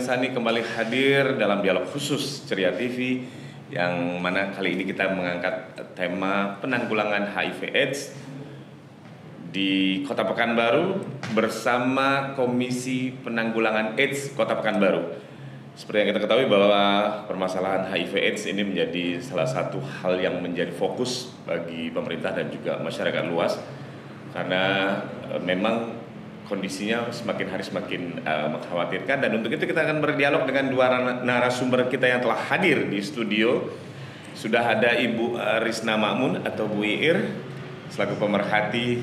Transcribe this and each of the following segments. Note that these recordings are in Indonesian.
Sani kembali hadir dalam dialog khusus Ceria TV yang mana kali ini kita mengangkat tema penanggulangan HIV/AIDS di Kota Pekanbaru bersama Komisi Penanggulangan AIDS Kota Pekanbaru. Seperti yang kita ketahui bahwa permasalahan HIV/AIDS ini menjadi salah satu hal yang menjadi fokus bagi pemerintah dan juga masyarakat luas karena memang kondisinya semakin hari semakin mengkhawatirkan, dan untuk itu kita akan berdialog dengan dua narasumber kita yang telah hadir di studio. Sudah ada Ibu Risna Makmun atau Bu Iir selaku pemerhati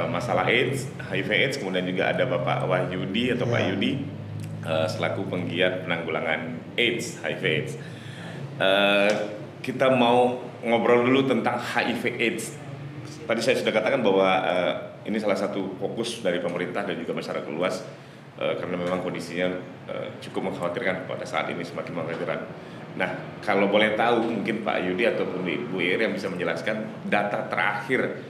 masalah AIDS, HIV/AIDS, kemudian juga ada Bapak Wahyudi atau Pak Yudi selaku penggiat penanggulangan AIDS, HIV/AIDS. Kita mau ngobrol dulu tentang HIV/AIDS. Tadi saya sudah katakan bahwa ini salah satu fokus dari pemerintah dan juga masyarakat luas karena memang kondisinya cukup mengkhawatirkan pada saat ini, semakin mengkhawatirkan. Nah, kalau boleh tahu mungkin Pak Yudi ataupun Bu Ir yang bisa menjelaskan data terakhir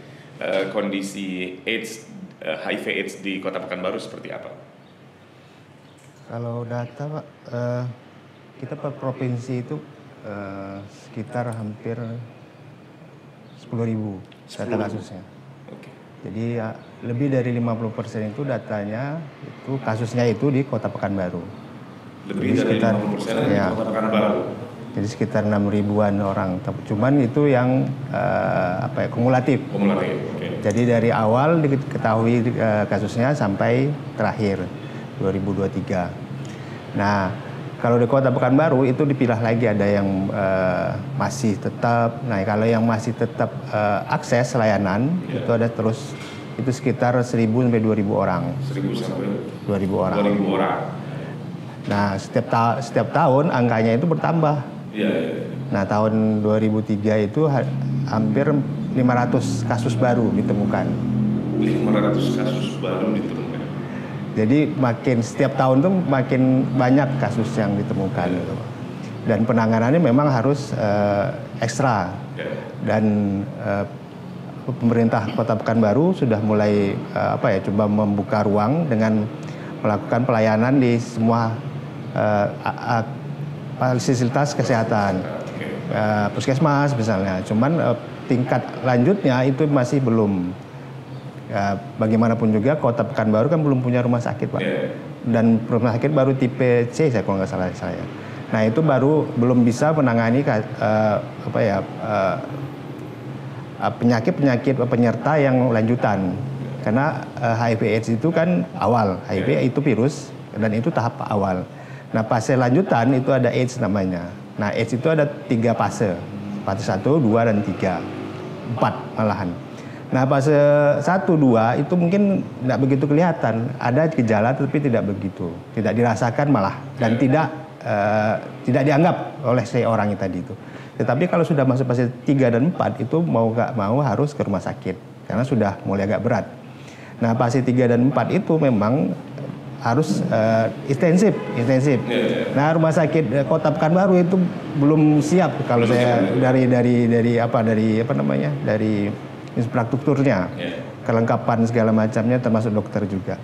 kondisi AIDS, HIV/AIDS di Kota Pekanbaru seperti apa? Kalau data Pak, kita per provinsi itu sekitar hampir 10.000 data kasusnya. Okay. Jadi ya, lebih dari 50% itu datanya itu kasusnya itu di Kota Pekanbaru. Lebih dari sekitar 50% di Kota Pekanbaru. Jadi sekitar 6.000-an orang. Cuman itu yang kumulatif. Kumulatif. Okay. Jadi dari awal diketahui kasusnya sampai terakhir 2023. Nah, kalau di Kota Pekanbaru itu dipilah lagi, ada yang masih tetap. Nah, kalau yang masih tetap akses layanan itu ada terus, itu sekitar 1.000 sampai 2.000 orang. 1.000 sampai 2.000 orang. 2.000 orang. Nah, setiap tahun angkanya itu bertambah. Yeah. Nah, tahun 2003 itu hampir 500 kasus baru ditemukan. 500 kasus baru ditemukan. Jadi setiap tahun tuh makin banyak kasus yang ditemukan gitu. Dan penanganannya memang harus ekstra. Dan pemerintah Kota Pekanbaru sudah mulai coba membuka ruang dengan melakukan pelayanan di semua fasilitas kesehatan, puskesmas misalnya. Cuman tingkat lanjutnya itu masih belum. Ya, bagaimanapun juga Kota Pekanbaru kan belum punya rumah sakit, Pak. Dan rumah sakit baru tipe C saya kalau nggak salah saya. Nah, itu baru belum bisa menangani penyakit penyerta yang lanjutan. Karena HIV/AIDS itu kan awal, HIV itu virus dan itu tahap awal. Nah, fase lanjutan itu ada AIDS namanya. Nah, AIDS itu ada 3 fase. Fase 1, 2, dan 3. 4 malahan. Nah, fase 1, 2 itu mungkin tidak begitu kelihatan. Ada gejala tapi tidak begitu. Tidak dirasakan malah. Dan tidak dianggap oleh si orang tadi itu. Tetapi kalau sudah masuk fase 3 dan 4 itu mau nggak mau harus ke rumah sakit. Karena sudah mulai agak berat. Nah, fase 3 dan 4 itu memang harus intensif. Nah, rumah sakit Kota Pekanbaru itu belum siap kalau saya dari infrastrukturnya, kelengkapan segala macamnya termasuk dokter juga.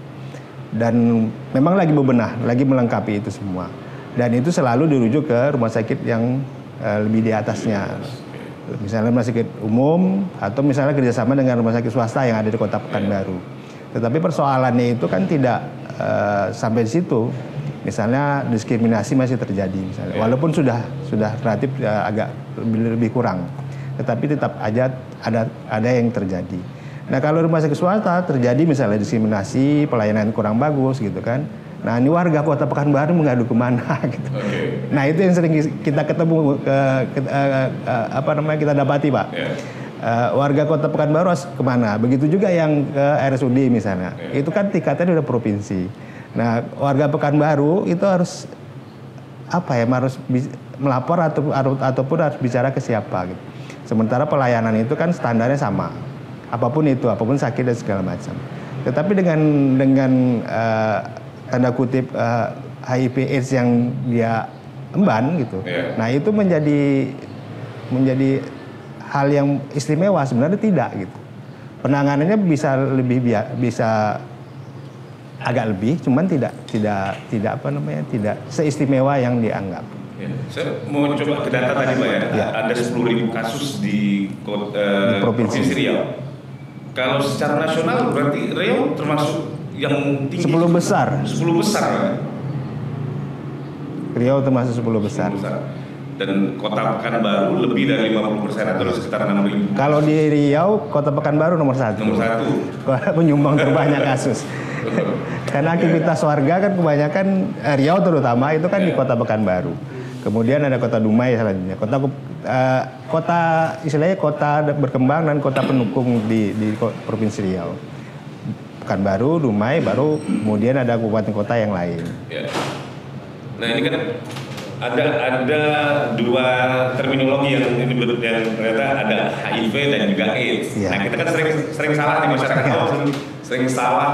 Dan memang lagi bebenah, lagi melengkapi itu semua. Dan itu selalu dirujuk ke rumah sakit yang lebih di atasnya. Misalnya rumah sakit umum atau misalnya kerjasama dengan rumah sakit swasta yang ada di Kota Pekanbaru. Tetapi persoalannya itu kan tidak sampai di situ. Misalnya diskriminasi masih terjadi misalnya. Walaupun sudah relatif agak lebih kurang. Tetapi tetap aja ada yang terjadi. Nah, kalau rumah sakit swasta terjadi misalnya diskriminasi, pelayanan kurang bagus gitu kan. Nah, ini warga Kota Pekanbaru mengadu kemana gitu. Nah, itu yang sering kita ketemu kita dapati, Pak. Warga Kota Pekanbaru harus kemana? Begitu juga yang ke RSUD misalnya. Itu kan tingkatnya udah provinsi. Nah, warga Pekanbaru itu harus harus melapor ataupun harus bicara ke siapa gitu. Sementara pelayanan itu kan standarnya sama, apapun sakit dan segala macam. Tetapi dengan tanda kutip HIV/AIDS yang dia emban gitu, nah itu menjadi hal yang istimewa, sebenarnya tidak gitu. Penanganannya bisa agak lebih, cuman tidak tidak seistimewa yang dianggap. Ya. Saya mau coba ke data tadi Pak ya. Ya. Ada 10.000 kasus di Provinsi Riau. Kalau secara nasional berarti Riau termasuk yang tinggi. 10 besar. 10 besar Pak. Riau termasuk 10 besar. 10 besar. Dan Kota Pekanbaru lebih dari 50% atau sekitar 6.000. Kalau di Riau, Kota Pekanbaru nomor 1. Nomor 1. Penyumbang terbanyak kasus. Karena aktivitas warga kan kebanyakan Riau terutama itu kan di Kota Pekanbaru. Kemudian ada Kota Dumai selanjutnya. Kota istilahnya kota berkembang dan kota pendukung di Provinsi Riau. Pekanbaru, Dumai, baru kemudian ada kabupaten kota yang lain. Ya. Nah ini kan ada dua terminologi yang ternyata ada HIV dan juga AIDS. Ya. Nah kita kan sering salah di masyarakat sering salah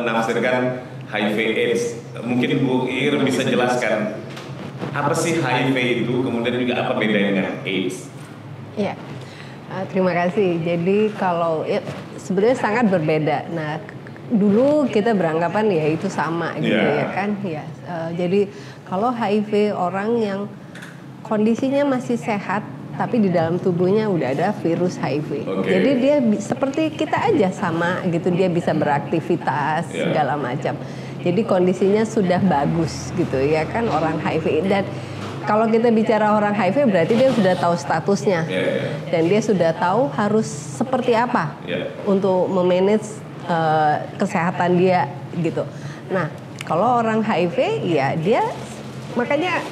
menafsirkan HIV AIDS. Mungkin Bu Ir bisa jelaskan apa sih HIV itu, kemudian juga apa bedanya dengan AIDS? Ya, terima kasih. Jadi kalau sebenarnya sangat berbeda. Nah dulu kita beranggapan ya itu sama gitu ya kan. Ya, jadi kalau HIV orang yang kondisinya masih sehat tapi di dalam tubuhnya udah ada virus HIV. Jadi dia seperti kita aja sama gitu, dia bisa beraktivitas segala macam. Jadi kondisinya sudah bagus gitu ya kan orang HIV. Dan kalau kita bicara orang HIV berarti dia sudah tahu statusnya. Dan dia sudah tahu harus seperti apa untuk memanage kesehatan dia gitu. Nah, kalau orang HIV ya dia makanya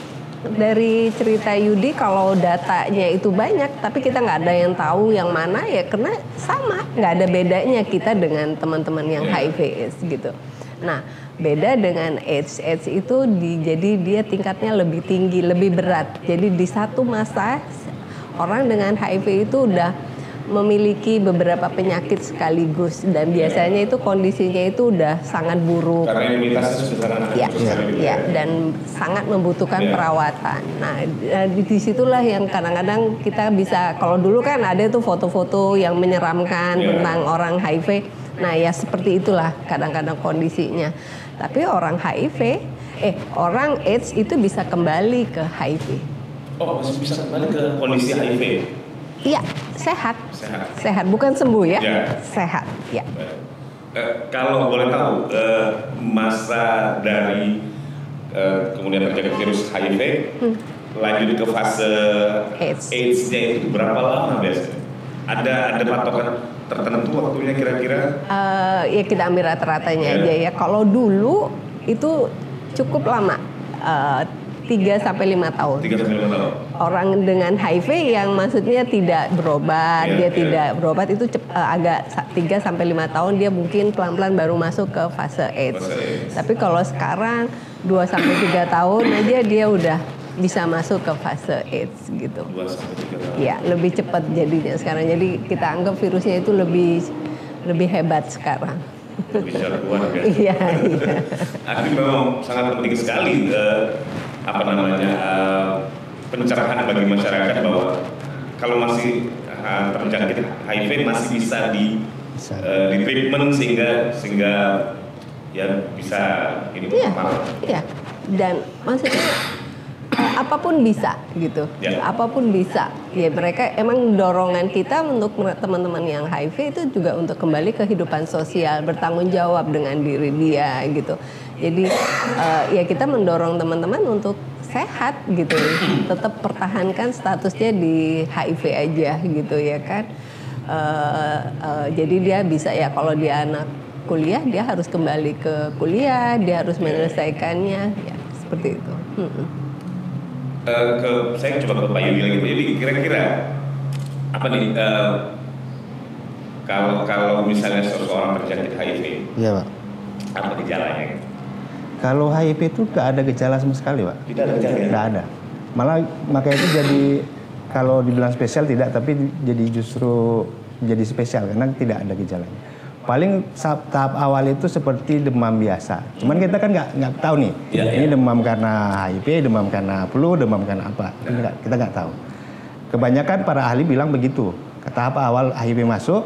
dari cerita Yudi kalau datanya itu banyak tapi kita nggak ada yang tahu yang mana ya karena sama, nggak ada bedanya kita dengan teman-teman yang HIV/AIDS gitu. Nah, beda dengan AIDS itu jadi dia tingkatnya lebih tinggi, lebih berat. Jadi di satu masa orang dengan HIV itu udah memiliki beberapa penyakit sekaligus dan biasanya itu kondisinya itu udah sangat buruk. Karena imunitasnya sudah sangat dan sangat membutuhkan perawatan. Nah, disitulah yang kadang-kadang kita bisa, kalau dulu kan ada tuh foto-foto yang menyeramkan tentang orang HIV. Nah, ya seperti itulah kadang-kadang kondisinya. Tapi orang orang AIDS itu bisa kembali ke HIV. Oh, bisa kembali ke kondisi HIV? Iya, sehat, bukan sembuh ya, sehat. Ya. Kalau boleh tahu masa dari kemudian terjadi virus HIV lanjut ke fase AIDS-nya itu berapa lama biasanya? Ada patokan tertentu waktunya kira-kira? Ya kita ambil rata-ratanya aja ya. Kalau dulu itu cukup lama. 3-5 tahun. 3-5 tahun. Orang dengan HIV yang maksudnya tidak berobat, tidak berobat itu agak 3-5 tahun dia mungkin pelan-pelan baru masuk ke fase AIDS. Tapi kalau sekarang 2-3 tahun aja dia udah bisa masuk ke fase AIDS gitu. 2-3 tahun. Ya, lebih cepat jadinya sekarang. Jadi kita anggap virusnya itu lebih hebat sekarang. Lebih jagoan kan? Iya. Artinya memang sangat penting sekali pencerahan bagi masyarakat bahwa kalau masih terjangkit HIV masih bisa di treatment sehingga ya bisa ini Iya. Dan maksudnya apapun bisa gitu. Apapun bisa. Ya mereka emang dorongan kita untuk teman-teman yang HIV itu juga untuk kembali ke kehidupan sosial, bertanggung jawab dengan diri dia gitu. Jadi ya kita mendorong teman-teman untuk sehat gitu, tetap pertahankan statusnya di HIV aja gitu ya kan. Jadi dia bisa ya kalau dia anak kuliah dia harus kembali ke kuliah, dia harus menyelesaikannya ya seperti itu. Saya coba ke Pak Yudi lagi. Jadi kira-kira apa nih kalau misalnya seseorang terjangkit HIV, Iya Pak. apa gejalanya? Kalau HIV itu nggak ada gejala sama sekali Pak. Tidak ada gejala. Nggak ada. Malah makanya itu jadi kalau dibilang spesial tidak, tapi jadi justru jadi spesial karena tidak ada gejalanya. Paling tahap awal itu seperti demam biasa. Cuman kita kan nggak tahu nih. Ini demam karena HIV, demam karena flu, demam karena apa? Kita nggak tahu. Kebanyakan para ahli bilang begitu. Tahap awal HIV masuk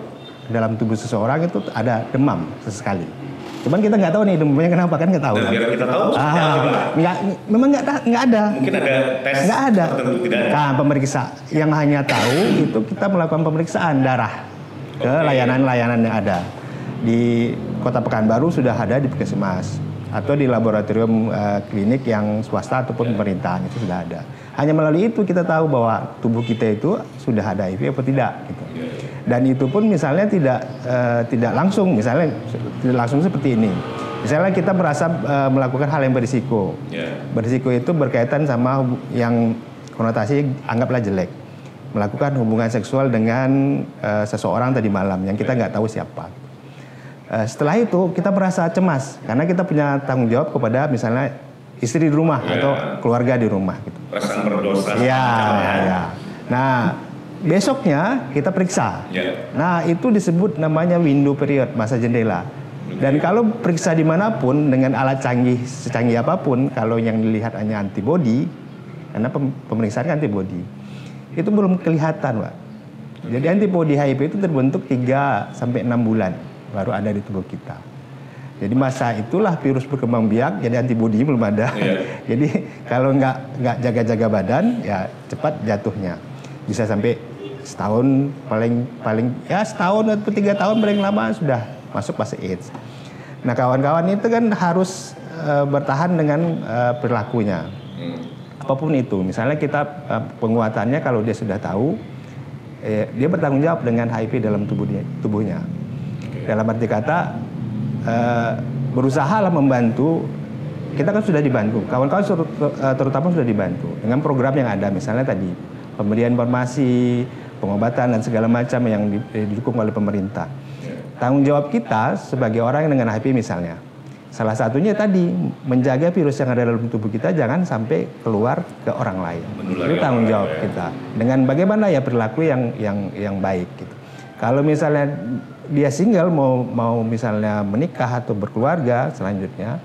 dalam tubuh seseorang itu ada demam sesekali. Cuman kita nggak tahu nih demamnya kenapa, kan nggak tahu. Dan biar kita tahu, memang nggak ada. Mungkin ada tes nggak ada. tertentu, tidak ada. Nah, pemeriksa yang hanya tahu itu kita melakukan pemeriksaan darah ke layanan-layanan yang ada di Kota Pekanbaru, sudah ada di Puskesmas atau di laboratorium klinik yang swasta ataupun pemerintahan, itu sudah ada. Hanya melalui itu kita tahu bahwa tubuh kita itu sudah ada HIV atau tidak gitu. Dan itu pun misalnya tidak langsung, misalnya tidak langsung seperti ini. Misalnya kita merasa melakukan hal yang berisiko. Berisiko itu berkaitan sama yang konotasi anggaplah jelek. Melakukan hubungan seksual dengan seseorang tadi malam yang kita nggak tahu siapa. Setelah itu kita merasa cemas karena kita punya tanggung jawab kepada misalnya istri di rumah atau keluarga di rumah gitu. Perasaan berdosa. Ya. Nah, besoknya kita periksa. Nah, itu disebut namanya window period, masa jendela. Dan kalau periksa dimanapun dengan alat canggih secanggih apapun, kalau yang dilihat hanya antibody, karena pemeriksaan antibody, itu belum kelihatan, Pak. Jadi antibody HIV itu terbentuk 3 sampai 6 bulan baru ada di tubuh kita. Jadi masa itulah virus berkembang biak, jadi antibody belum ada. Jadi kalau nggak jaga-jaga badan, ya cepat jatuhnya. Bisa sampai setahun, paling ya setahun atau 3 tahun paling lama sudah masuk fase AIDS. Nah, kawan-kawan itu kan harus bertahan dengan perilakunya. Apapun itu, misalnya kita penguatannya kalau dia sudah tahu, dia bertanggung jawab dengan HIV dalam tubuhnya. Dalam arti kata berusahalah membantu. Kita kan sudah dibantu, kawan-kawan terutama sudah dibantu dengan program yang ada, misalnya tadi pemberian informasi, pengobatan dan segala macam yang didukung oleh pemerintah. Tanggung jawab kita sebagai orang yang dengan HIV misalnya, salah satunya tadi menjaga virus yang ada dalam tubuh kita jangan sampai keluar ke orang lain. Itu tanggung jawab kita. Dengan bagaimana ya perilaku yang baik gitu. Kalau misalnya dia single mau misalnya menikah atau berkeluarga selanjutnya,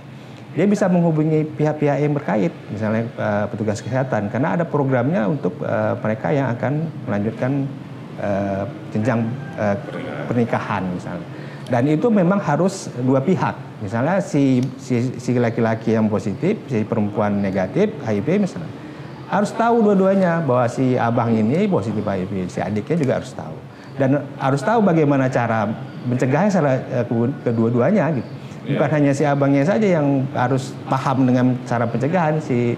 dia bisa menghubungi pihak-pihak yang berkait, misalnya petugas kesehatan, karena ada programnya untuk mereka yang akan melanjutkan jenjang pernikahan misalnya. Dan itu memang harus dua pihak. Misalnya si laki-laki yang positif, si perempuan negatif HIV misalnya, harus tahu dua-duanya bahwa si abang ini positif HIV, si adiknya juga harus tahu. Dan harus tahu bagaimana cara mencegahnya kedua-duanya gitu. Bukan hanya si abangnya saja yang harus paham dengan cara pencegahan, si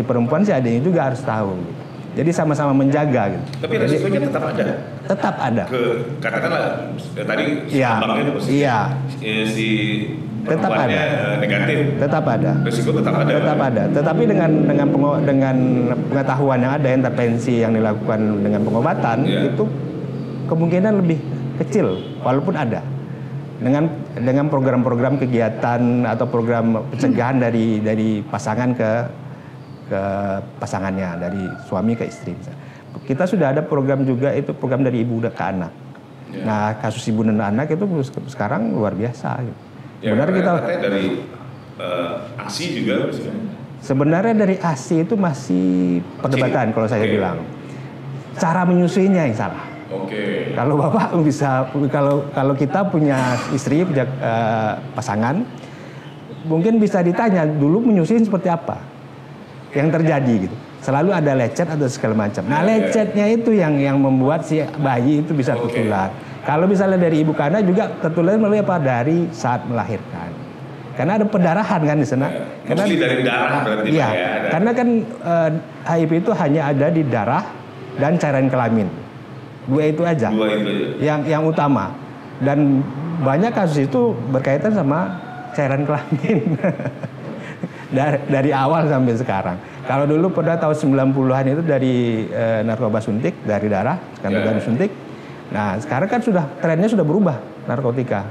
perempuan, si adiknya juga harus tahu gitu. Jadi sama-sama menjaga gitu. Tapi resikonya tetap ada. Tetap ada. Katakanlah tadi abangnya positif. Iya. Si tetap ada. Negatif. Tetap ada. Risiko tetap ada. Tetap ada. Tetapi dengan pengetahuan yang ada, intervensi yang dilakukan dengan pengobatan, itu kemungkinan lebih kecil walaupun ada. Dengan program-program kegiatan atau program pencegahan dari pasangan ke pasangannya, dari suami ke istri. Kita sudah ada program juga, itu program dari ibu ke anak. Nah, kasus ibu dan anak itu sekarang luar biasa. Benar kita dari ASI juga. Sebenarnya dari ASI itu masih perdebatan kalau saya bilang. Cara menyusuinya yang salah. Kalau Bapak bisa, kalau kita punya istri, punya pasangan, mungkin bisa ditanya dulu menyusuin seperti apa yang terjadi gitu. Selalu ada lecet atau segala macam. Nah, lecetnya itu yang membuat si bayi itu bisa tertular. Kalau misalnya dari ibu kana juga tertular melalui apa? Dari saat melahirkan. Karena ada pendarahan kan di sana. Karena dari darah berarti ya. Karena kan HIV itu hanya ada di darah dan cairan kelamin. Dua itu aja. Yang utama. Dan banyak kasus itu berkaitan sama cairan kelamin. Dari awal sampai sekarang. Kalau dulu pada tahun 90-an itu dari narkoba suntik, dari darah, narkoba suntik. Nah, sekarang kan trennya sudah berubah, narkotika.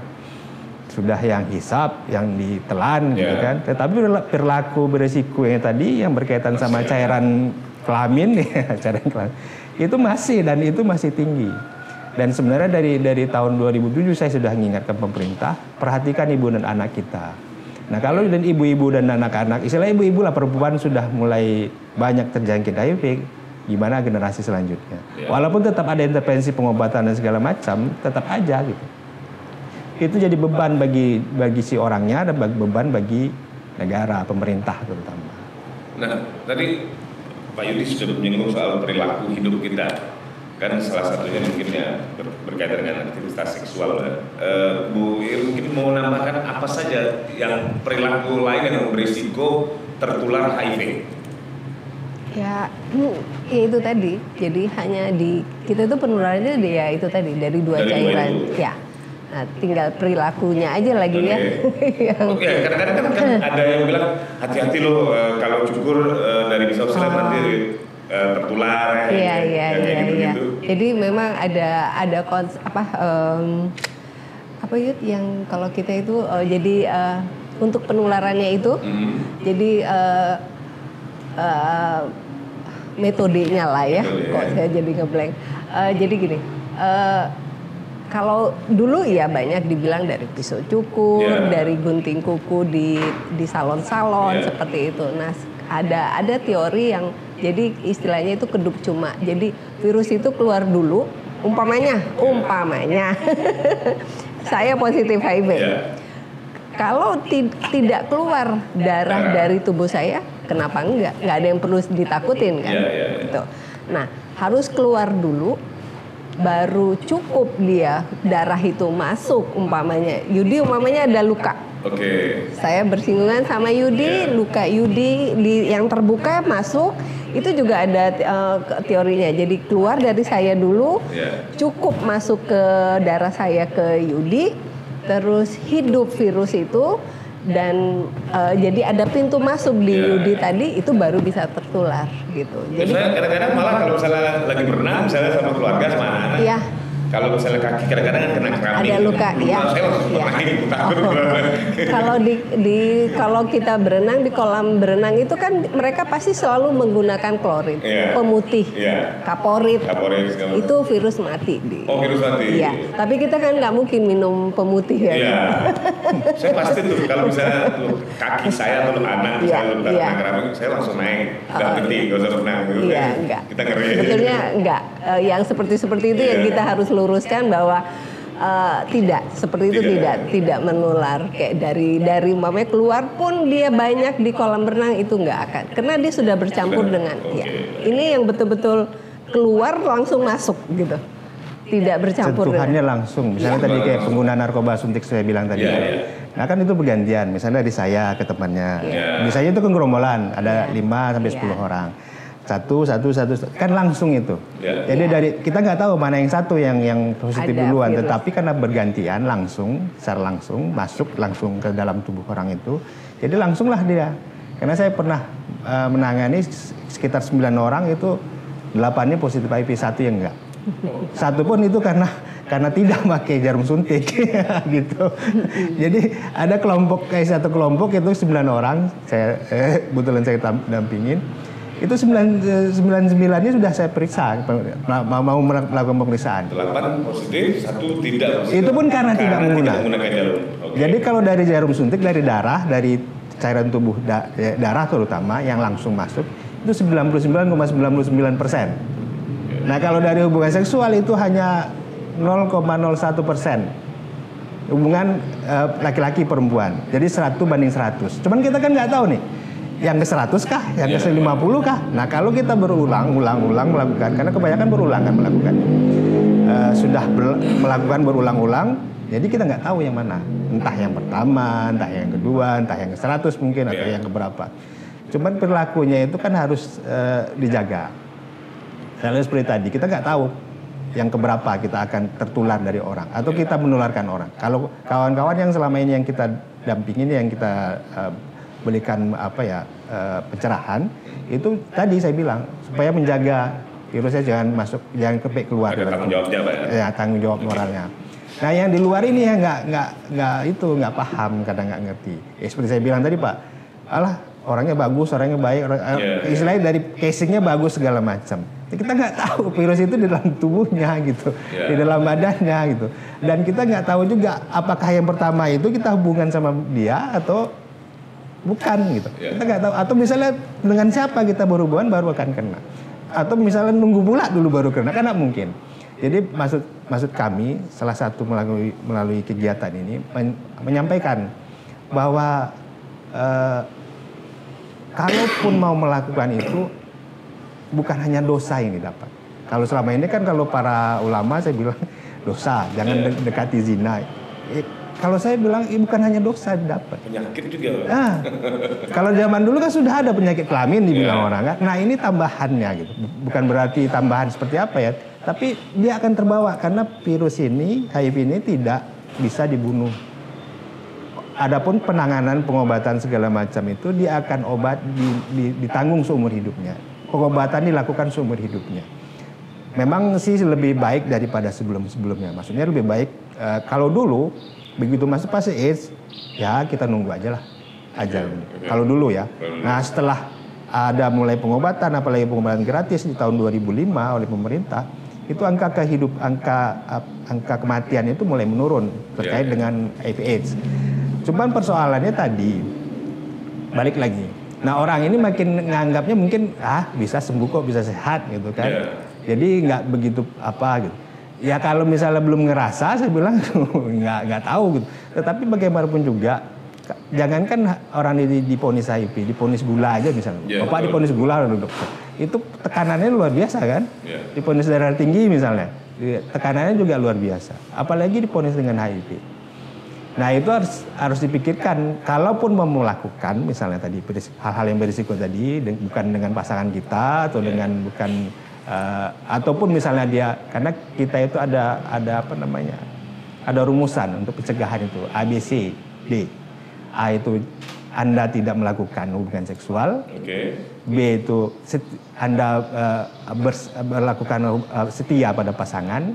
Sudah yang hisap, yang ditelan gitu kan. Tetapi perilaku beresiko yang tadi yang berkaitan sama cairan kelamin, itu masih tinggi. Dan sebenarnya dari tahun 2007 saya sudah mengingatkan pemerintah, perhatikan ibu dan anak kita. Nah, kalau dan ibu-ibu dan anak-anak, istilah ibu-ibu lah, perempuan sudah mulai banyak terjangkit HIV, gimana generasi selanjutnya? Walaupun tetap ada intervensi pengobatan dan segala macam, tetap aja gitu. itu jadi beban bagi si orangnya, dan beban bagi negara, pemerintah terutama. Nah, tadi Pak Yudi sudah menyinggung soal perilaku hidup kita. Kan salah satunya mungkin ya berkaitan dengan aktivitas seksual. Bu Ir mungkin mau menambahkan apa saja yang perilaku lain yang berisiko tertular HIV? Ya itu tadi. Jadi hanya kita itu penularannya ya itu tadi dari dua cairan. Ya. Nah, tinggal perilakunya aja lagi ya. Oke, kadang-kadang kan ada yang bilang hati-hati loh kalau cukur dari bisa nanti tertular. Iya. Jadi memang ada apa Yud yang kalau kita itu jadi untuk penularannya itu jadi metodenya lah ya. Kok saya jadi ngeblank. Jadi gini. Kalau dulu ya banyak dibilang dari pisau cukur, dari gunting kuku di salon-salon seperti itu. Nah, ada teori yang jadi istilahnya itu keduk cuma. Jadi virus itu keluar dulu, umpamanya saya positif HIV. Kalau tidak keluar darah dari tubuh saya, kenapa enggak? Nggak ada yang perlu ditakutin kan? Gitu. Nah, harus keluar dulu. Baru cukup dia darah itu masuk umpamanya ada luka. Saya bersinggungan sama luka Yudi yang terbuka masuk itu juga ada teorinya. Jadi keluar dari saya dulu, cukup masuk ke darah saya ke Yudi, terus hidup virus itu. Dan jadi ada pintu masuk di Yudi tadi itu baru bisa tertular gitu. Jadi saya kadang-kadang malah kalau misalnya lagi berenang misalnya sama keluarga sama anak. Iya. Kalau misalnya kaki kadang-kadang kan kena keramik. Ada luka, ya. Saya langsung takut. Kalau kita berenang di kolam berenang itu kan mereka pasti selalu menggunakan klorin, pemutih, kaporit. Itu virus mati. Virus mati. Iya. Tapi kita kan nggak mungkin minum pemutih ya. Iya. Saya pasti tuh kalau misalnya kaki saya atau anak misalnya kena keramik, saya langsung naik. Nggak ngerti, nggak usah renang. Iya, enggak. Kita ngeri. Sebetulnya enggak. Yang seperti itu yang kita harus luruskan bahwa tidak seperti itu tidak menular kayak dari mamanya keluar pun dia banyak di kolam renang itu nggak akan karena dia sudah bercampur dengan ini yang betul-betul keluar langsung masuk gitu tidak bercampur sentuhannya langsung misalnya tadi kayak pengguna narkoba suntik saya bilang tadi nah kan itu bergantian misalnya dari saya ke temannya misalnya itu kan gerombolan ada 5 sampai 10 orang satu kan langsung itu. Jadi dari kita nggak tahu mana yang satu yang positif duluan, tetapi karena bergantian secara langsung masuk langsung ke dalam tubuh orang itu. Jadi langsunglah dia. Karena saya pernah menangani sekitar 9 orang itu 8-nya positif HIV, 1 yang enggak. Satu pun itu karena tidak pakai jarum suntik gitu. Jadi ada satu kelompok itu 9 orang saya kebetulan saya dampingin. Itu 99-nya sudah saya periksa, mau melakukan pemeriksaan. 8 positif, 1 tidak positif. Itu pun karena tidak menggunakan jarum. Jadi kalau dari jarum suntik, dari darah, dari cairan tubuh darah terutama yang langsung masuk, itu 99,99%. Nah kalau dari hubungan seksual itu hanya 0,01%. Hubungan laki-laki perempuan. Jadi 100 banding 100. Cuman kita kan nggak tahu nih. Yang ke 100 kah? Yang ke 50 kah? Nah kalau kita berulang melakukan, karena kebanyakan berulang kan melakukan, sudah melakukan berulang-ulang, jadi kita nggak tahu yang mana. Entah yang pertama, entah yang kedua, entah yang ke 100 mungkin, atau yang keberapa. Cuman perilakunya itu kan harus dijaga. Karena seperti tadi, kita nggak tahu yang keberapa kita akan tertular dari orang, atau kita menularkan orang. Kalau kawan-kawan yang selama ini yang kita dampingin, yang kita berikan pencerahan itu tadi saya bilang supaya menjaga virusnya jangan keluar. Ada tanggung jawabnya Pak ya? Tanggung jawab moralnya. Nah yang di luar ini ya nggak paham, kadang nggak ngerti. Seperti saya bilang tadi Pak, orangnya bagus, orangnya baik, istilahnya dari casingnya bagus segala macam. Kita nggak tahu virus itu di dalam tubuhnya gitu, di dalam badannya gitu. Dan kita nggak tahu juga apakah yang pertama itu kita hubungan sama dia atau bukan gitu. Kita nggak tahu. Atau misalnya dengan siapa kita berhubungan baru akan kena. Atau misalnya nunggu pula dulu baru kena, kan nggak mungkin. Jadi maksud kami salah satu melalui kegiatan ini menyampaikan bahwa kalaupun mau melakukan itu bukan hanya dosa yang didapat. Kalau selama ini kan kalau para ulama saya bilang dosa, jangan dekati zina. Kalau saya bilang bukan hanya dosa didapat. Penyakit juga. Nah, kalau zaman dulu kan sudah ada penyakit kelamin dibilang orang kan. Nah ini tambahannya gitu. Bukan berarti tambahan seperti apa ya. Tapi dia akan terbawa karena virus ini, HIV ini tidak bisa dibunuh. Adapun penanganan, pengobatan segala macam itu dia akan ditanggung seumur hidupnya. Pengobatan dilakukan seumur hidupnya. Memang sih lebih baik daripada sebelum-sebelumnya. Maksudnya lebih baik kalau dulu begitu masuk fase AIDS, ya kita nunggu aja lah ajal. Kalau dulu ya. Nah setelah ada mulai pengobatan, apalagi pengobatan gratis di tahun 2005 oleh pemerintah, itu angka kematian itu mulai menurun terkait dengan HIV/AIDS. Cuman persoalannya tadi balik lagi. Nah orang ini makin nganggapnya mungkin bisa sembuh kok, bisa sehat gitu kan. Jadi nggak begitu apa gitu. Ya kalau misalnya belum ngerasa, saya bilang nggak tahu gitu. Tetapi bagaimanapun juga, jangankan orang ini diponis HIV, diponis gula aja misalnya. Bapak diponis gula oleh dokter, itu tekanannya luar biasa kan? Diponis darah tinggi misalnya, tekanannya juga luar biasa. Apalagi diponis dengan HIV. Nah itu harus dipikirkan. Kalaupun mau melakukan, misalnya tadi hal-hal yang berisiko tadi, bukan dengan pasangan kita atau dengan bukan ataupun misalnya dia, karena kita itu ada rumusan untuk pencegahan itu A, B, C, D. A itu Anda tidak melakukan hubungan seksual. B itu Anda melakukan setia pada pasangan.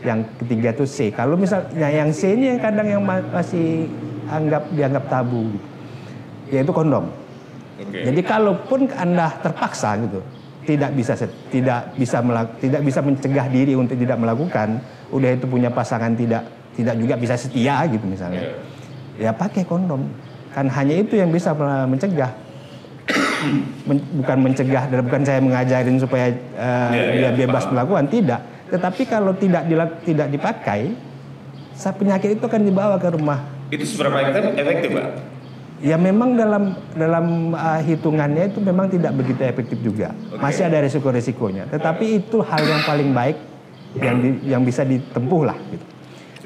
Yang ketiga itu C. Kalau misalnya yang C ini yang kadang yang masih dianggap tabu, yaitu kondom. Jadi kalaupun Anda terpaksa gitu, tidak bisa mencegah diri untuk tidak melakukan, udah itu punya pasangan tidak juga bisa setia gitu misalnya, ya pakai kondom. Kan hanya itu yang bisa mencegah. Bukan mencegah, dan bukan saya mengajarin supaya dia bebas melakukan, tidak. Tetapi kalau tidak dipakai, penyakit itu akan dibawa ke rumah. Itu seberapa efektif, Pak? Ya memang dalam hitungannya itu memang tidak begitu efektif juga. Masih ada resiko-resikonya. Tetapi itu hal yang paling baik yang bisa ditempuh lah gitu.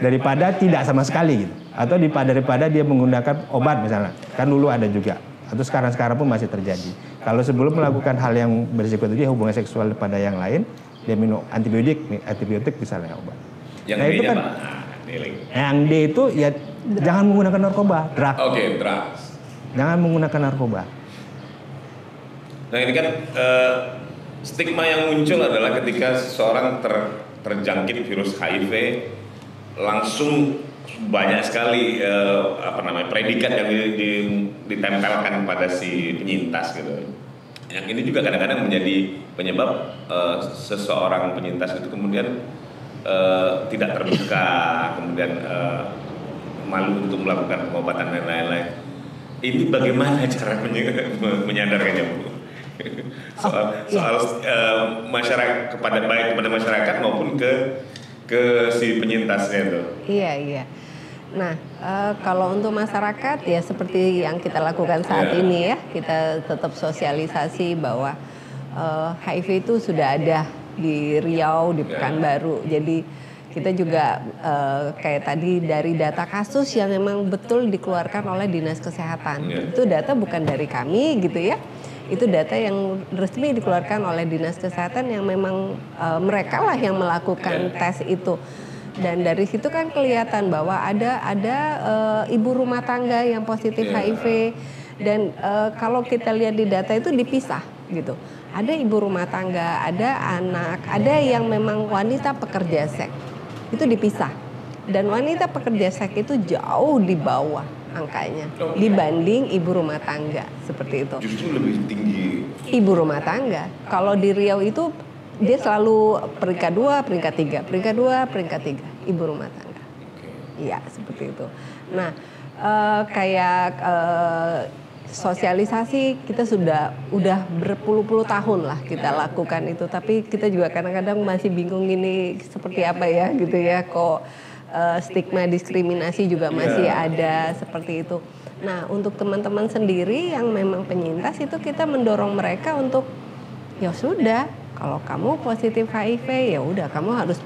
Daripada tidak sama sekali gitu. Atau daripada dia menggunakan obat misalnya. Kan dulu ada juga. Atau sekarang pun masih terjadi. Kalau sebelum melakukan hal yang berisiko itu dia hubungan seksual pada yang lain, dia minum antibiotik misalnya obat. Yang itu kan yang D itu ya jangan menggunakan narkoba, drug. Drugs. Jangan menggunakan narkoba. Nah ini kan stigma yang muncul adalah ketika seseorang terjangkit virus HIV, langsung banyak sekali predikat yang ditempelkan pada si penyintas gitu. Yang ini juga kadang-kadang menjadi penyebab seseorang penyintas itu kemudian tidak terbuka, kemudian malu untuk melakukan pengobatan dan lain-lain. Ini bagaimana cara menyadarkannya, Bu? soal masyarakat kepada masyarakat maupun ke si penyintasnya itu. Iya. Nah, kalau untuk masyarakat ya seperti yang kita lakukan saat ini ya, kita tetap sosialisasi bahwa HIV itu sudah ada di Riau, di Pekanbaru. Jadi kita juga kayak tadi dari data kasus yang memang betul dikeluarkan oleh Dinas Kesehatan. Itu data bukan dari kami gitu ya. Itu data yang resmi dikeluarkan oleh Dinas Kesehatan yang memang mereka lah yang melakukan tes itu. Dan dari situ kan kelihatan bahwa ada ibu rumah tangga yang positif HIV. Dan kalau kita lihat di data itu dipisah gitu. Ada ibu rumah tangga, ada anak, ada yang memang wanita pekerja seks. Itu dipisah. Dan wanita pekerja seks itu jauh di bawah angkanya dibanding ibu rumah tangga seperti itu. Justru lebih tinggi ibu rumah tangga. Kalau di Riau itu dia selalu peringkat 2, peringkat 3, peringkat 2, peringkat 3 ibu rumah tangga. Iya, seperti itu. Nah, sosialisasi kita udah berpuluh-puluh tahun lah kita lakukan itu, tapi kita juga kadang-kadang masih bingung ini seperti apa ya gitu ya, kok stigma diskriminasi juga masih ada seperti itu. Nah, untuk teman-teman sendiri yang memang penyintas itu kita mendorong mereka untuk ya sudah, kalau kamu positif HIV ya udah kamu harus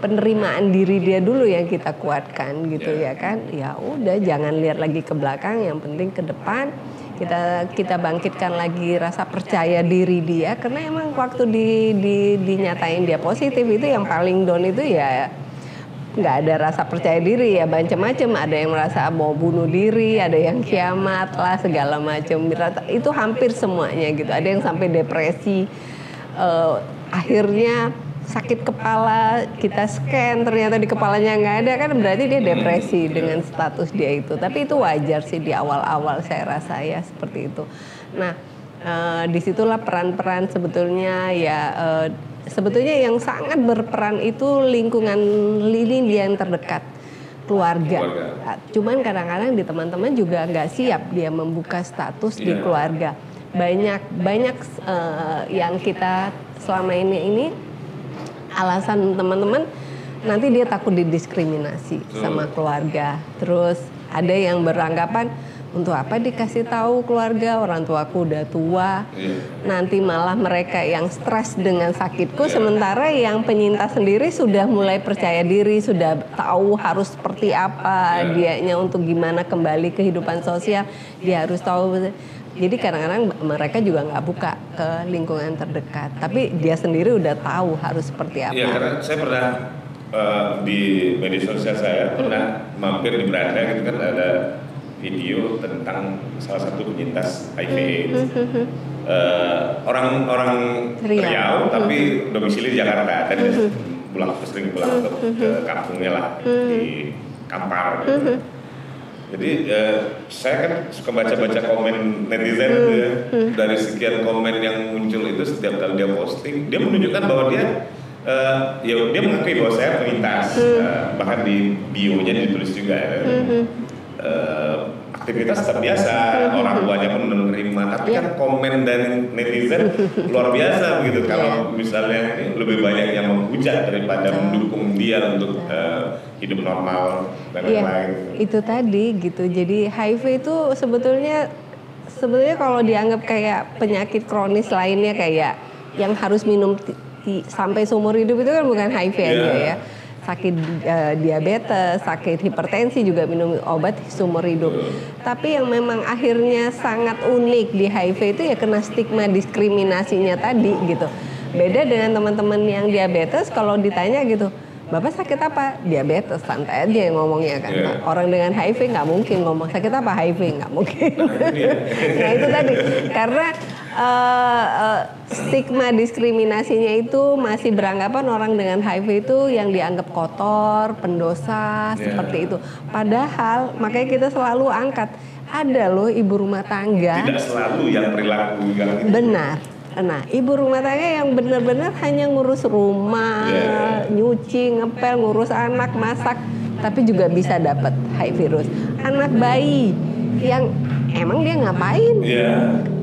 penerimaan diri dia dulu yang kita kuatkan gitu ya kan. Ya udah, jangan lihat lagi ke belakang, yang penting ke depan kita bangkitkan lagi rasa percaya diri dia, karena emang waktu dinyatain dia positif itu yang paling down itu ya nggak ada rasa percaya diri ya, macam-macam, ada yang merasa mau bunuh diri, ada yang kiamat lah segala macam, itu hampir semuanya gitu, ada yang sampai depresi, akhirnya sakit kepala, kita scan ternyata di kepalanya nggak ada, kan berarti dia depresi dengan status dia itu. Tapi itu wajar sih di awal-awal, saya rasa ya seperti itu. Nah, disitulah peran-peran sebetulnya ya, sebetulnya yang sangat berperan itu lingkungan dia yang terdekat, keluarga. Cuman kadang-kadang di teman-teman juga nggak siap dia membuka status di keluarga. Banyak yang kita selama ini alasan teman-teman nanti dia takut didiskriminasi sama keluarga. Terus ada yang beranggapan, untuk apa dikasih tahu keluarga, orang tuaku udah tua, nanti malah mereka yang stres dengan sakitku, sementara yang penyintas sendiri sudah mulai percaya diri, sudah tahu harus seperti apa dianya untuk gimana kembali kehidupan sosial, dia harus tahu. Jadi kadang-kadang mereka juga nggak buka ke lingkungan terdekat, tapi dia sendiri udah tahu harus seperti apa. Iya, karena saya pernah di media sosial saya pernah mampir di Belanda gitu kan, ada video tentang salah satu penyintas HIV/AIDS, orang Riau tapi domisili di Jakarta, dan sering pulang ke kampungnya lah, di Kampar gitu. Jadi saya kan suka baca-baca komen netizen gitu ya. Dari sekian komen yang muncul itu, setiap kali dia posting, dia menunjukkan bahwa dia dia mengakui bahwa saya penyintas, bahkan di bio-nya ditulis juga ya. Aktivitas tetap biasa, orang tuanya pun menerima, tapi kan komen dan netizen luar biasa begitu. Kalau misalnya lebih banyak yang menghujat daripada mendukung dia untuk hidup normal dan lain-lain. Itu tadi gitu. Jadi HIV itu sebetulnya kalau dianggap kayak penyakit kronis lainnya, kayak yang harus minum sampai seumur hidup, itu kan bukan HIV aja ya. Sakit diabetes, sakit hipertensi juga minum obat seumur hidup. Tapi yang memang akhirnya sangat unik di HIV itu ya kena stigma diskriminasinya tadi gitu. Beda dengan teman-teman yang diabetes, kalau ditanya gitu, Bapak sakit apa? Diabetes, santai aja yang ngomongnya kan. Orang dengan HIV nggak mungkin ngomong sakit apa, HIV nggak mungkin. Nah itu tadi, karena stigma diskriminasinya itu masih beranggapan orang dengan HIV itu yang dianggap kotor, pendosa, seperti itu. Padahal makanya kita selalu angkat, ada loh ibu rumah tangga. Tidak selalu yang perilaku yang benar. Nah, ibu rumah tangga yang benar-benar hanya ngurus rumah, nyuci, ngepel, ngurus anak, masak, tapi juga bisa dapat HIV virus. Anak bayi yang emang dia ngapain,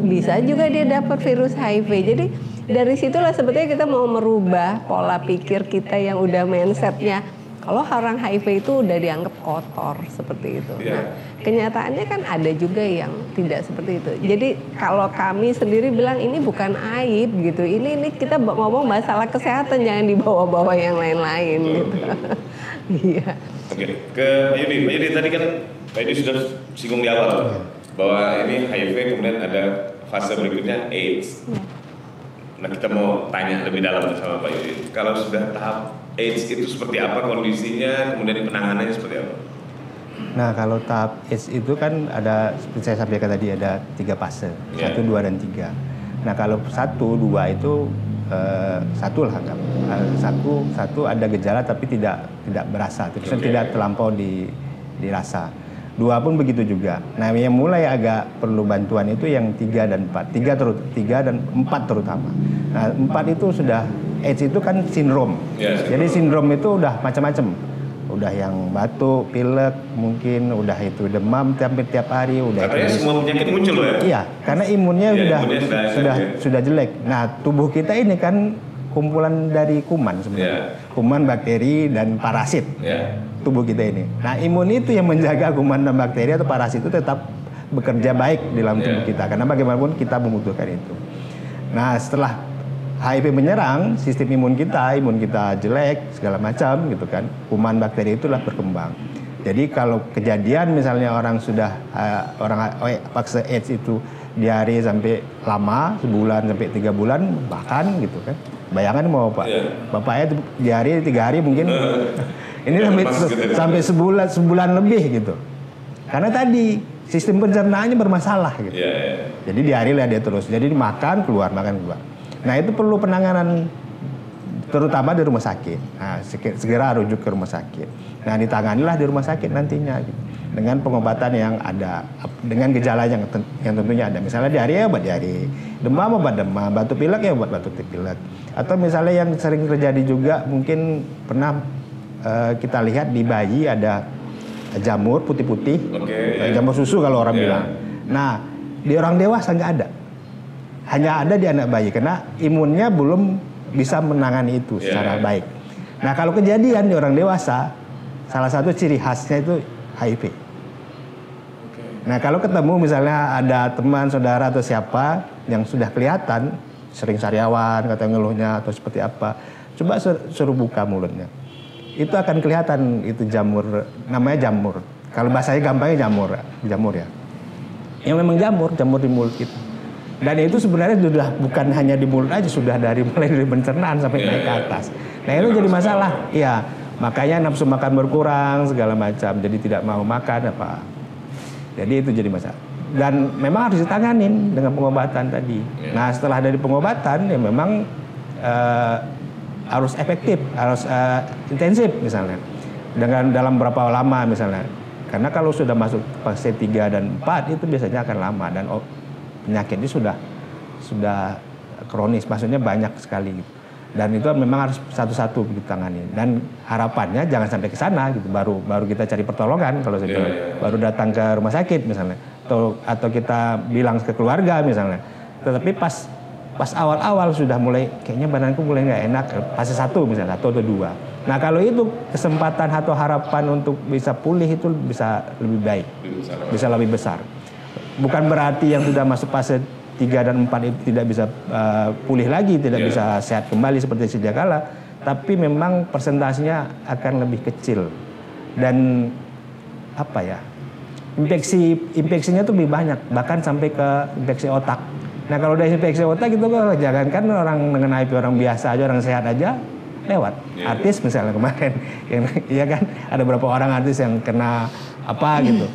bisa juga dia dapat virus HIV. Jadi dari situlah sebetulnya kita mau merubah pola pikir kita yang udah mindsetnya kalau orang HIV itu udah dianggap kotor seperti itu. Nah, kenyataannya kan ada juga yang tidak seperti itu. Jadi kalau kami sendiri bilang ini bukan aib gitu. Ini kita ngomong masalah kesehatan, jangan dibawa-bawa yang lain-lain gitu. Iya. Oke, ke Yudi. Pak Yudi tadi kan Pak Yudi sudah singgung di awal bahwa ini HIV, kemudian ada fase berikutnya AIDS. Nah, kita mau tanya lebih dalam sama Pak Yudi. Kalau sudah tahap AIDS itu seperti apa kondisinya, kemudian penanganannya seperti apa? Nah, kalau tahap AIDS itu kan ada, seperti saya sampaikan tadi, ada 3 fase, 1, 2, dan 3. Nah, kalau 1, 2 itu satu lah, satu ada gejala tapi tidak berasa, tidak terlampau dirasa. 2 pun begitu juga. Nah, yang mulai agak perlu bantuan itu yang 3 dan 4, 3 dan 4 terutama. Nah, 4 itu sudah, AIDS itu kan sindrom. Jadi sindrom itu udah macam-macam. udah yang batuk, pilek, mungkin udah itu demam hampir tiap hari, udah katanya itu. semua penyakit muncul ya? Iya, karena imunnya Ya, sudah sudah jelek. Nah, tubuh kita ini kan kumpulan dari kuman sebenarnya. Kuman, bakteri dan parasit. Tubuh kita ini. Nah, imun itu yang menjaga kuman dan bakteri atau parasit itu tetap bekerja baik di dalam tubuh kita, karena bagaimanapun kita membutuhkan itu. Nah, setelah HIV menyerang sistem imun kita jelek segala macam gitu kan, kuman bakteri itulah berkembang. Jadi kalau kejadian misalnya orang sudah vaksin AIDS itu diare sampai lama, sebulan sampai 3 bulan bahkan gitu kan, bayangan mau bapaknya diare 3 hari mungkin, ini sampai sebulan lebih gitu, karena tadi sistem pencernaannya bermasalah gitu. Jadi diare lah dia terus, jadi makan keluar. Nah, itu perlu penanganan terutama di rumah sakit. Nah, segera rujuk ke rumah sakit. Nah, ditanganilah di rumah sakit nantinya gitu. Dengan pengobatan yang ada, dengan gejala yang tentunya ada. Misalnya diare ya obat diare, demam obat demam, batuk pilek ya obat batuk pilek. Atau misalnya yang sering terjadi juga mungkin pernah kita lihat di bayi ada jamur putih-putih, jamur susu kalau orang bilang. Nah, di orang dewasa nggak ada. Hanya ada di anak bayi karena imunnya belum bisa menangani itu secara baik. Nah, kalau kejadian di orang dewasa, salah satu ciri khasnya itu HIV. Nah, kalau ketemu misalnya ada teman, saudara atau siapa yang sudah kelihatan sering sariawan, katanya ngeluhnya atau seperti apa, coba suruh buka mulutnya. Itu akan kelihatan itu jamur, namanya jamur. Kalau bahasanya gampangnya jamur ya. Yang memang jamur di mulut kita. Dan itu sebenarnya sudah bukan hanya di mulut aja, sudah mulai dari pencernaan sampai naik ke atas. Nah, itu jadi masalah. Iya, makanya nafsu makan berkurang segala macam. Jadi tidak mau makan apa. Jadi itu jadi masalah. Dan memang harus ditanganin dengan pengobatan tadi. Nah, setelah dari pengobatan ya memang harus efektif, harus intensif misalnya. Dengan dalam berapa lama misalnya. Karena kalau sudah masuk fase 3 dan 4 itu biasanya akan lama dan penyakitnya sudah kronis, maksudnya banyak sekali gitu. Dan itu memang harus satu-satu ditangani. Dan harapannya jangan sampai ke sana gitu. Baru kita cari pertolongan kalau saya bilang. Baru datang ke rumah sakit misalnya. Atau kita bilang ke keluarga misalnya. Tetapi pas awal-awal sudah mulai kayaknya badanku mulai nggak enak, fase 1 misalnya, 1 atau 2. Nah, kalau itu kesempatan atau harapan untuk bisa pulih itu bisa lebih baik. Bisa lebih besar. Bukan berarti yang sudah masuk fase 3 dan 4 itu tidak bisa pulih lagi, tidak bisa sehat kembali seperti sedia kala, tapi memang persentasenya akan lebih kecil. Dan apa ya? Infeksinya tuh lebih banyak, bahkan sampai ke infeksi otak. Nah, kalau udah infeksi otak itu jangankan orang dengan HIV, orang biasa aja, orang sehat aja lewat. Artis misalnya kemarin yang ya kan ada beberapa orang artis yang kena apa gitu.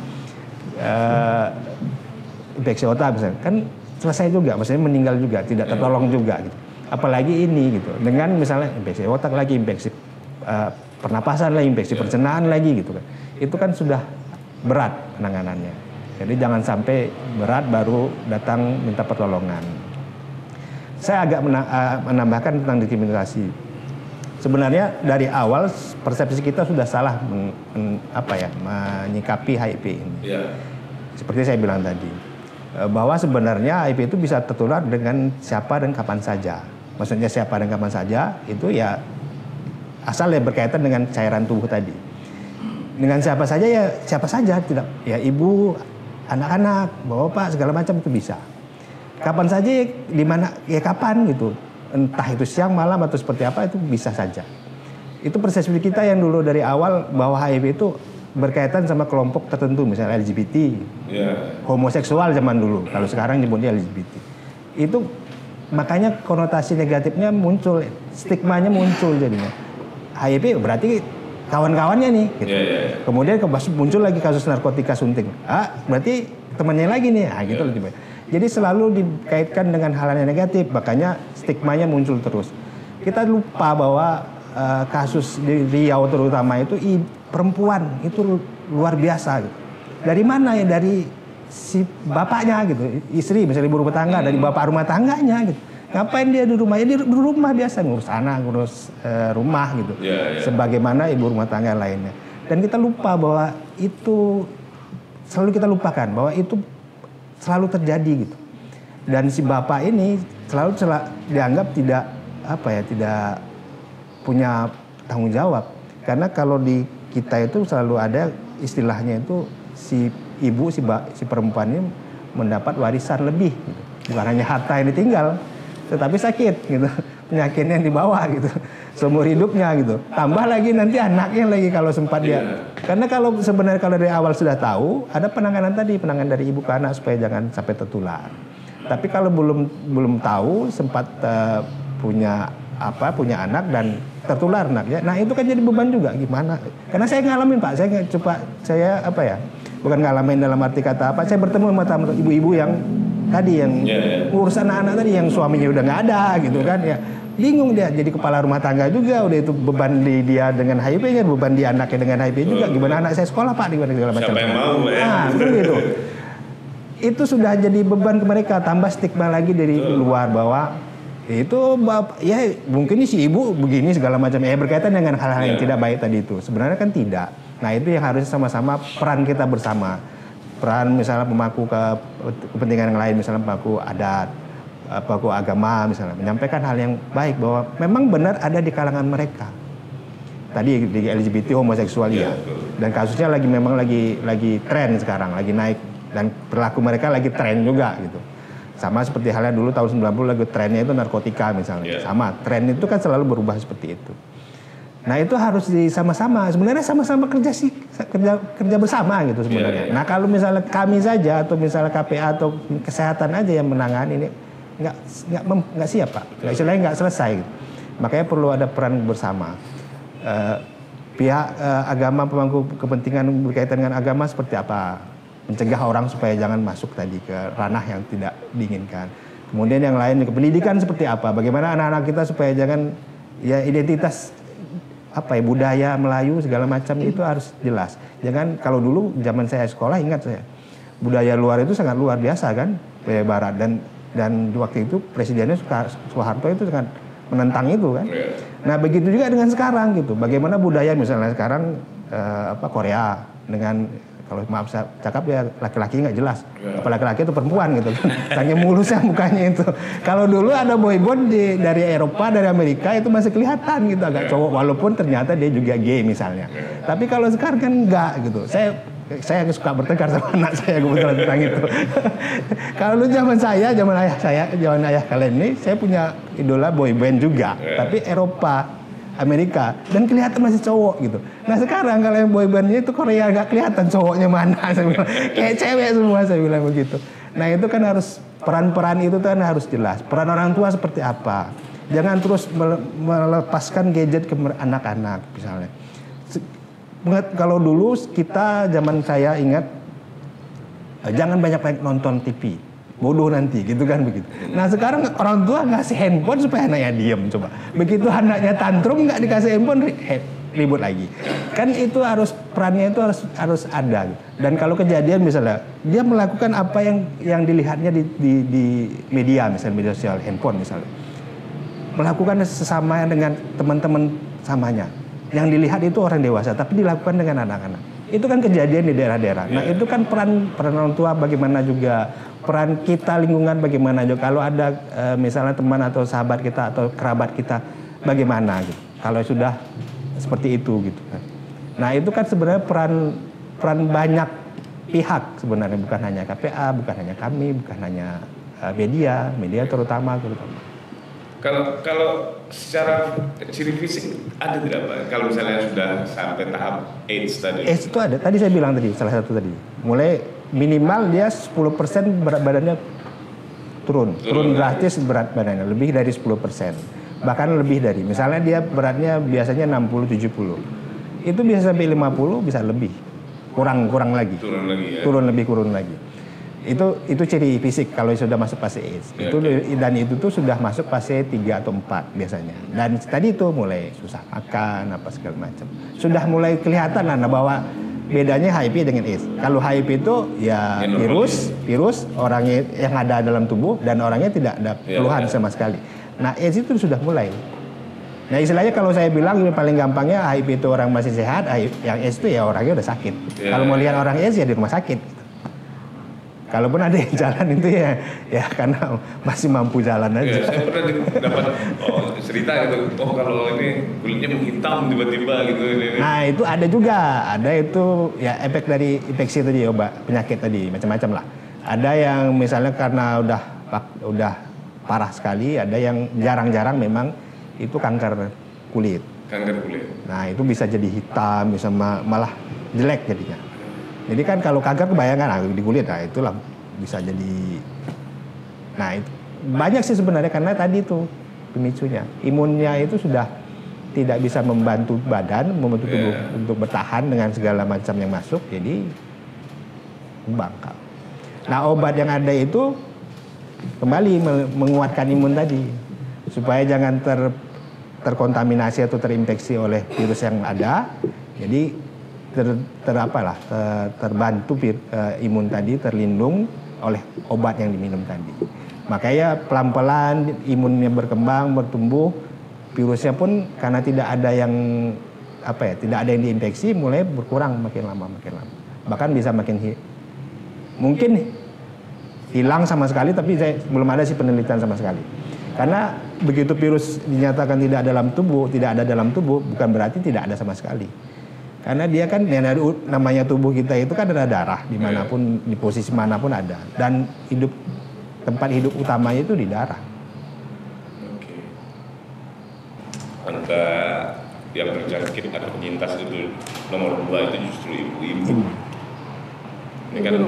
Infeksi otak misalnya, kan selesai juga, maksudnya meninggal juga, tidak tertolong juga gitu. Apalagi ini gitu, dengan misalnya infeksi otak lagi, infeksi pernapasan lagi, infeksi pencernaan lagi gitu kan. Itu kan sudah berat penanganannya. Jadi jangan sampai berat baru datang minta pertolongan. Saya agak menambahkan tentang diskriminasi. Sebenarnya dari awal persepsi kita sudah salah menyikapi HIV ini. Seperti saya bilang tadi. Bahwa sebenarnya HIV itu bisa tertular dengan siapa dan kapan saja. Maksudnya siapa dan kapan saja itu ya asal ya berkaitan dengan cairan tubuh tadi. Dengan siapa saja ya siapa saja, tidak ya ibu, anak-anak, bapak segala macam itu bisa. Kapan saja ya, di mana ya kapan gitu. Entah itu siang, malam atau seperti apa itu bisa saja. Itu persepsi kita yang dulu dari awal bahwa HIV itu berkaitan sama kelompok tertentu, misalnya LGBT, homoseksual zaman dulu. Kalau sekarang nyebutnya LGBT. Itu makanya konotasi negatifnya muncul, stigmanya muncul jadinya. HIV berarti kawan-kawannya nih. Gitu. Kemudian muncul lagi kasus narkotika suntik. Berarti temannya lagi nih. Gitu loh. Jadi selalu dikaitkan dengan hal yang negatif, makanya stigmanya muncul terus. Kita lupa bahwa kasus di Riau terutama itu perempuan itu luar biasa gitu. Dari mana ya? Dari si bapaknya gitu, istri misalnya ibu rumah tangga, dari bapak rumah tangganya gitu. Ngapain dia di rumah? Ya di rumah biasa ngurus anak, ngurus rumah gitu. Sebagaimana ibu rumah tangga lainnya. Dan kita lupa bahwa itu selalu kita lupakan bahwa itu selalu terjadi gitu. Dan si bapak ini selalu dianggap tidak tidak punya tanggung jawab. Karena kalau di kita itu selalu ada istilahnya itu si ibu si perempuan ini mendapat warisan lebih gitu. Bukan hanya harta yang ditinggal, tetapi sakit gitu. Penyakitnya yang dibawa gitu. Seumur hidupnya gitu. Tambah lagi nanti anaknya lagi kalau sempat dia. Karena kalau sebenarnya kalau dari awal sudah tahu, ada penanganan dari ibu ke anak supaya jangan sampai tertular. Tapi kalau belum tahu sempat punya anak dan tertular anaknya. Nah, itu kan jadi beban juga gimana? Karena saya ngalamin, Pak. Saya bukan ngalamin dalam arti kata apa. Saya bertemu sama ibu-ibu yang tadi yang ngurus anak-anak tadi yang suaminya udah nggak ada gitu kan ya. Bingung dia jadi kepala rumah tangga juga, udah itu beban di dia dengan HIV-nya, beban di anaknya dengan HIV juga. Gimana anak saya sekolah, Pak, gimana segala macam. Siapa yang mau ya? Nah, gitu. Itu sudah jadi beban ke mereka, tambah stigma lagi dari luar bahwa itu ya mungkin si ibu begini segala macam ya berkaitan dengan hal-hal yang tidak baik tadi itu. Sebenarnya kan tidak. Nah, itu yang harus sama-sama peran kita bersama. Peran misalnya pemangku kepentingan yang lain, misalnya pemangku adat, pemangku agama misalnya, menyampaikan hal yang baik bahwa memang benar ada di kalangan mereka. Tadi di LGBT homoseksual ya. Dan kasusnya memang lagi tren sekarang, lagi naik dan perilaku mereka lagi tren juga gitu. Sama seperti halnya dulu tahun 90 lagi trennya itu narkotika misalnya. Sama, tren itu kan selalu berubah seperti itu. Nah, itu harus sama-sama, sebenarnya sama-sama kerja bersama gitu sebenarnya. Nah, kalau misalnya kami saja atau misalnya KPA atau kesehatan aja yang menangani ini nggak siap, Pak. Istilahnya nggak selesai gitu. Makanya perlu ada peran bersama. Pihak agama, pemangku kepentingan berkaitan dengan agama seperti apa? Mencegah orang supaya jangan masuk tadi ke ranah yang tidak diinginkan. Kemudian yang lain, pendidikan seperti apa? Bagaimana anak-anak kita supaya jangan identitas budaya Melayu segala macam itu harus jelas. Jangan kalau dulu zaman saya sekolah, ingat saya budaya luar itu sangat luar biasa kan, budaya Barat dan waktu itu presidennya Soeharto itu sangat menentang itu kan. Nah, begitu juga dengan sekarang gitu. Bagaimana budaya misalnya sekarang Korea dengan kalau maaf saya cakap ya laki-laki nggak jelas, apa laki-laki itu perempuan gitu kan, tanya mulusnya mukanya itu. Kalau dulu ada boyband dari Eropa, dari Amerika itu masih kelihatan gitu agak cowok, walaupun ternyata dia juga gay misalnya. Tapi kalau sekarang kan nggak gitu. Saya suka bertengkar sama anak saya kebetulan tentang itu. Kalau dulu zaman ayah kalian ini, saya punya idola boyband juga, tapi Eropa, Amerika, dan kelihatan masih cowok gitu. Nah, sekarang kalau yang boybandnya itu Korea nggak kelihatan cowoknya mana, saya bilang. Kayak cewek semua, saya bilang begitu. Nah, itu kan harus peran-peran itu kan harus jelas. Peran orang tua seperti apa? Jangan terus melepaskan gadget ke anak-anak misalnya. Kalau dulu kita zaman saya ingat jangan banyak-banyak nonton TV. Bodoh nanti gitu kan begitu. Nah, sekarang orang tua ngasih handphone supaya anaknya diem coba. Begitu anaknya tantrum nggak dikasih handphone ribut lagi. Kan itu perannya itu harus ada. Dan kalau kejadian misalnya dia melakukan apa yang dilihatnya di media misalnya media sosial handphone misalnya. Melakukan sesama dengan teman-teman samanya. Yang dilihat itu orang dewasa tapi dilakukan dengan anak-anak. Itu kan kejadian di daerah-daerah. Nah, itu kan peran orang tua bagaimana juga, peran kita lingkungan bagaimana juga. Kalau ada misalnya teman atau sahabat kita atau kerabat kita bagaimana gitu. Kalau sudah seperti itu gitu kan. Nah, itu kan sebenarnya peran banyak pihak sebenarnya, bukan hanya KPA, bukan hanya kami, bukan hanya media terutama. Kalau secara ciri fisik ada tidak, Pak? Kalau misalnya sudah sampai tahap AIDS tadi? AIDS itu ada. Tadi saya bilang tadi, salah satu tadi. Mulai minimal dia 10% berat badannya turun drastis berat badannya, lebih dari 10%. Bahkan lebih dari. Misalnya dia beratnya biasanya 60-70. Itu bisa sampai 50, bisa lebih. Kurang lagi. Turun lagi. Itu ciri fisik kalau sudah masuk fase AIDS. Dan itu tuh sudah masuk fase 3 atau 4 biasanya. Dan tadi itu mulai susah makan apa segala macam. Sudah mulai kelihatan bahwa bedanya HIV dengan AIDS. Kalau HIV itu ya virus orangnya yang ada dalam tubuh dan orangnya tidak ada keluhan sama sekali. Nah, AIDS itu sudah mulai. Nah istilahnya kalau saya bilang ini paling gampangnya HIV itu orang masih sehat, yang AIDS itu ya orangnya udah sakit. Kalau mau lihat orang AIDS ya di rumah sakit. Kalaupun ada yang jalan itu ya karena masih mampu jalan aja. Ya, saya pernah dapat cerita gitu, kalau ini kulitnya menghitam tiba-tiba gitu. Nah itu ada juga, ada itu ya efek dari infeksi tadi, obat penyakit tadi macam-macam lah. Ada yang misalnya karena udah parah sekali, ada yang jarang-jarang memang itu kanker kulit. Kanker kulit. Nah itu bisa jadi hitam, bisa malah jelek jadinya. Jadi kan kalau kanker kebayangan di kulit, nah itulah bisa jadi. Nah itu banyak sih sebenarnya karena tadi itu pemicunya. Imunnya itu sudah tidak bisa membantu badan, membantu tubuh untuk bertahan dengan segala macam yang masuk, jadi membangkang. Nah obat yang ada itu kembali menguatkan imun tadi supaya jangan terkontaminasi atau terinfeksi oleh virus yang ada. Jadi terbantu imun tadi terlindung oleh obat yang diminum tadi. Makanya pelan-pelan imunnya berkembang, bertumbuh, virusnya pun karena tidak ada yang tidak ada yang diinfeksi mulai berkurang makin lama. Bahkan bisa mungkin hilang sama sekali, tapi belum ada sih penelitian sama sekali. Karena begitu virus dinyatakan tidak ada dalam tubuh, bukan berarti tidak ada sama sekali. Karena dia kan namanya tubuh kita itu kan ada darah dimanapun, di posisi manapun ada, dan tempat hidup utamanya itu di darah. Oke. Angka yang terjangkit atau penyintas itu nomor 2 itu justru ibu-ibu. Ini kan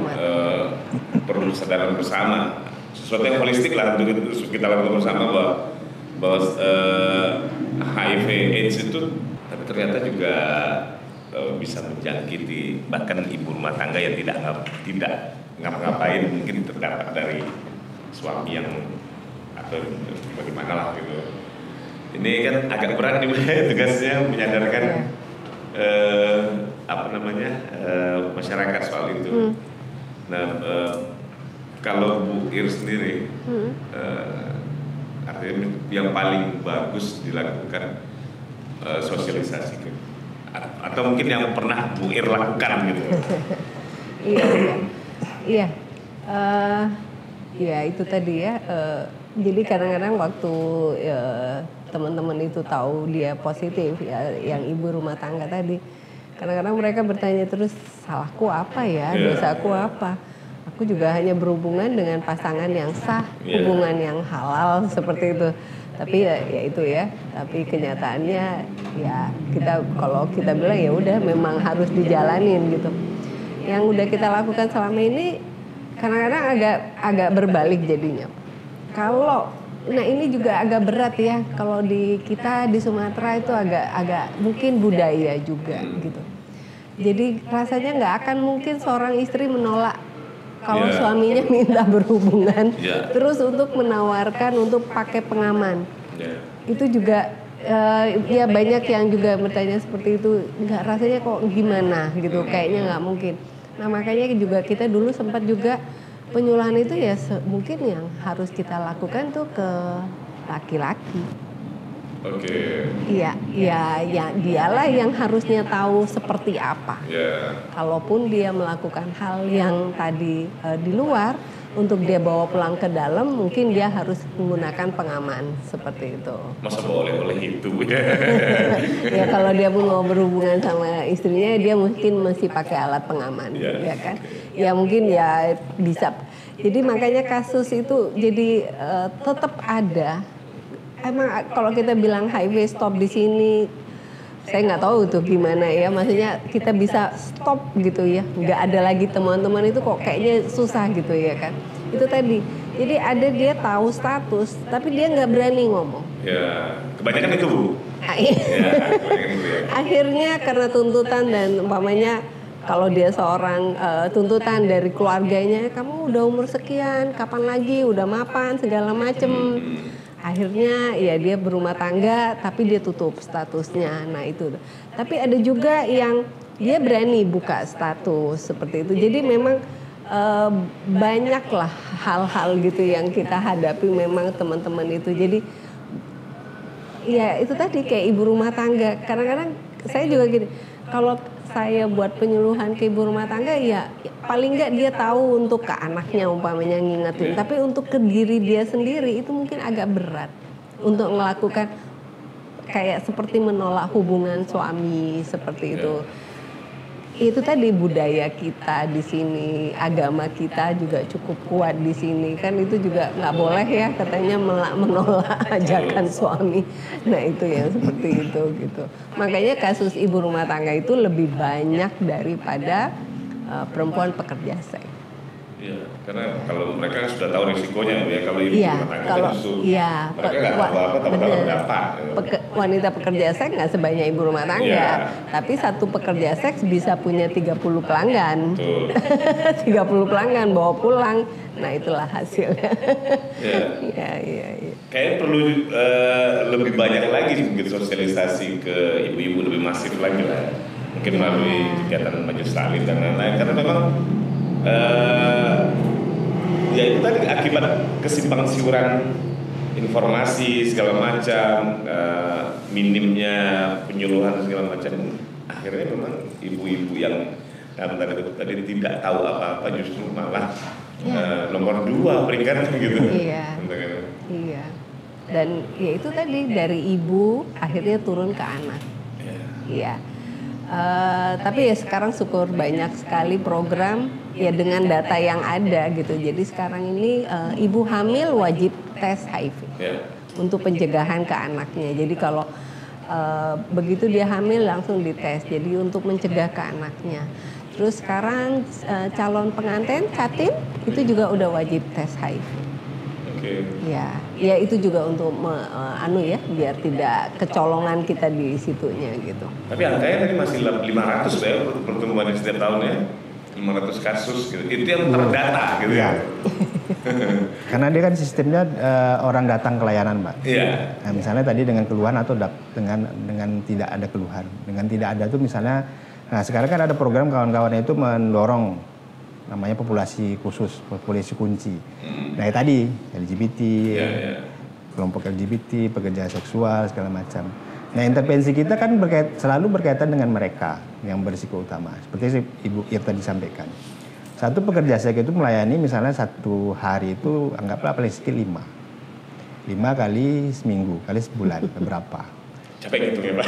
perlu kesadaran bersama, sesuatu yang holistik lah untuk kita lakukan bersama bahwa HIV/AIDS itu tapi ternyata juga bisa menjangkiti bahkan ibu rumah tangga yang tidak ngapa-ngapain, mungkin terdapat dari suami yang atau bagaimana lah gitu. Ini kan agak berat nih tugasnya menyadarkan masyarakat soal itu. Nah kalau Bu Ir sendiri artinya yang paling bagus dilakukan sosialisasi atau mungkin yang pernah Bu Ir lakukan gitu. Iya. Ya itu tadi ya. Jadi kadang-kadang waktu teman-teman itu tahu dia positif ya, yang ibu rumah tangga tadi, kadang-kadang mereka bertanya terus, salahku apa ya, dosaku apa? Aku juga hanya berhubungan dengan pasangan yang sah, hubungan yang halal seperti itu. Tapi ya itu ya, tapi kenyataannya ya kalau kita bilang ya udah memang harus dijalanin gitu. Yang udah kita lakukan selama ini kadang-kadang agak berbalik jadinya. Nah ini juga agak berat ya, kalau kita di Sumatera itu agak mungkin budaya juga gitu. Jadi rasanya nggak akan mungkin seorang istri menolak kalau suaminya minta berhubungan, terus untuk menawarkan untuk pakai pengaman. Itu juga ya banyak yang juga bertanya seperti itu, nggak rasanya kok gimana gitu, kayaknya nggak mungkin. Nah makanya juga kita dulu sempat juga penyuluhan itu ya mungkin yang harus kita lakukan tuh ke laki-laki. Oke. Iya, ya dialah yang harusnya tahu seperti apa. Kalaupun dia melakukan hal yang tadi di luar, untuk dia bawa pulang ke dalam, mungkin dia harus menggunakan pengaman seperti itu. Masa bawa oleh itu ya? Ya kalau dia pun mau berhubungan sama istrinya, dia mungkin masih pakai alat pengaman, ya kan? Ya mungkin ya bisa. Jadi makanya kasus itu jadi tetap ada. Emang kalau kita bilang HIV stop di sini, saya nggak tahu tuh gimana ya. Maksudnya kita bisa stop gitu ya, nggak ada lagi teman-teman itu kok kayaknya susah gitu ya kan. Itu tadi. Jadi ada dia tahu status, tapi dia nggak berani ngomong. Ya, kebanyakan itu Bu. Akhirnya karena tuntutan dan umpamanya kalau dia seorang tuntutan dari keluarganya, kamu udah umur sekian, kapan lagi, udah mapan segala macem. Akhirnya ya dia berumah tangga tapi dia tutup statusnya. Nah itu. Tapi ada juga yang dia berani buka status seperti itu. Jadi memang banyaklah hal-hal gitu yang kita hadapi memang teman-teman itu. Jadi ya itu tadi kayak ibu rumah tangga. Kadang-kadang saya juga gini, kalau saya buat penyuluhan ke ibu rumah tangga ya paling nggak dia tahu untuk ke anaknya umpamanya ngingetin, tapi untuk ke diri dia sendiri itu mungkin agak berat untuk melakukan kayak seperti menolak hubungan suami seperti itu. Itu tadi budaya kita di sini, agama kita juga cukup kuat di sini kan, itu juga nggak boleh ya katanya menolak ajakan suami. Nah itu yang seperti itu gitu. Makanya kasus ibu rumah tangga itu lebih banyak daripada perempuan pekerja seks. Iya, karena kalau mereka sudah tahu risikonya ya, kalau ibu rumah tangga kalau justru mereka nggak tahu apa-apa, tahu dapat. Wanita pekerja seks nggak sebanyak ibu rumah tangga, tapi satu pekerja seks bisa punya 30 pelanggan. 30 pelanggan bawa pulang. Nah, itulah hasilnya. Iya. Kayaknya perlu lebih banyak lagi mungkin sosialisasi ke ibu-ibu, lebih masif lagi lah. Mungkin melalui kegiatan majelis taklim dan lain-lain, karena memang ya itu tadi akibat kesimpang siuran informasi segala macam, minimnya penyuluhan segala macam, akhirnya memang ibu-ibu yang tadi tidak tahu apa-apa justru malah nomor 2 peringkatnya gitu. Iya. Dan ya itu tadi dari ibu akhirnya turun ke anak. Iya. Tapi ya sekarang syukur banyak sekali program ya dengan data yang ada gitu. Jadi sekarang ini ibu hamil wajib tes HIV untuk pencegahan ke anaknya. Jadi kalau begitu dia hamil langsung dites. Jadi untuk mencegah ke anaknya. Terus sekarang calon pengantin Catin itu juga udah wajib tes HIV. Ya itu juga untuk biar tidak kecolongan kita di situnya gitu. Tapi angkanya tadi masih 500 ya pertumbuhan setiap tahunnya, 500 kasus gitu. Itu yang terdata gitu ya. Karena dia kan sistemnya orang datang ke layanan, Mbak. Iya. Nah, misalnya tadi dengan keluhan atau dengan tidak ada keluhan. Dengan tidak ada tuh misalnya, nah sekarang kan ada program kawan-kawannya itu mendorong namanya populasi khusus, populasi kunci. Nah tadi LGBT, kelompok LGBT, pekerja seksual segala macam. Nah intervensi kita kan selalu berkaitan dengan mereka yang berisiko utama. Seperti Ibu Irta disampaikan. Satu pekerja seks itu melayani misalnya satu hari itu anggaplah paling sedikit 5 kali seminggu, kali sebulan, berapa? Capek gitu ya Pak.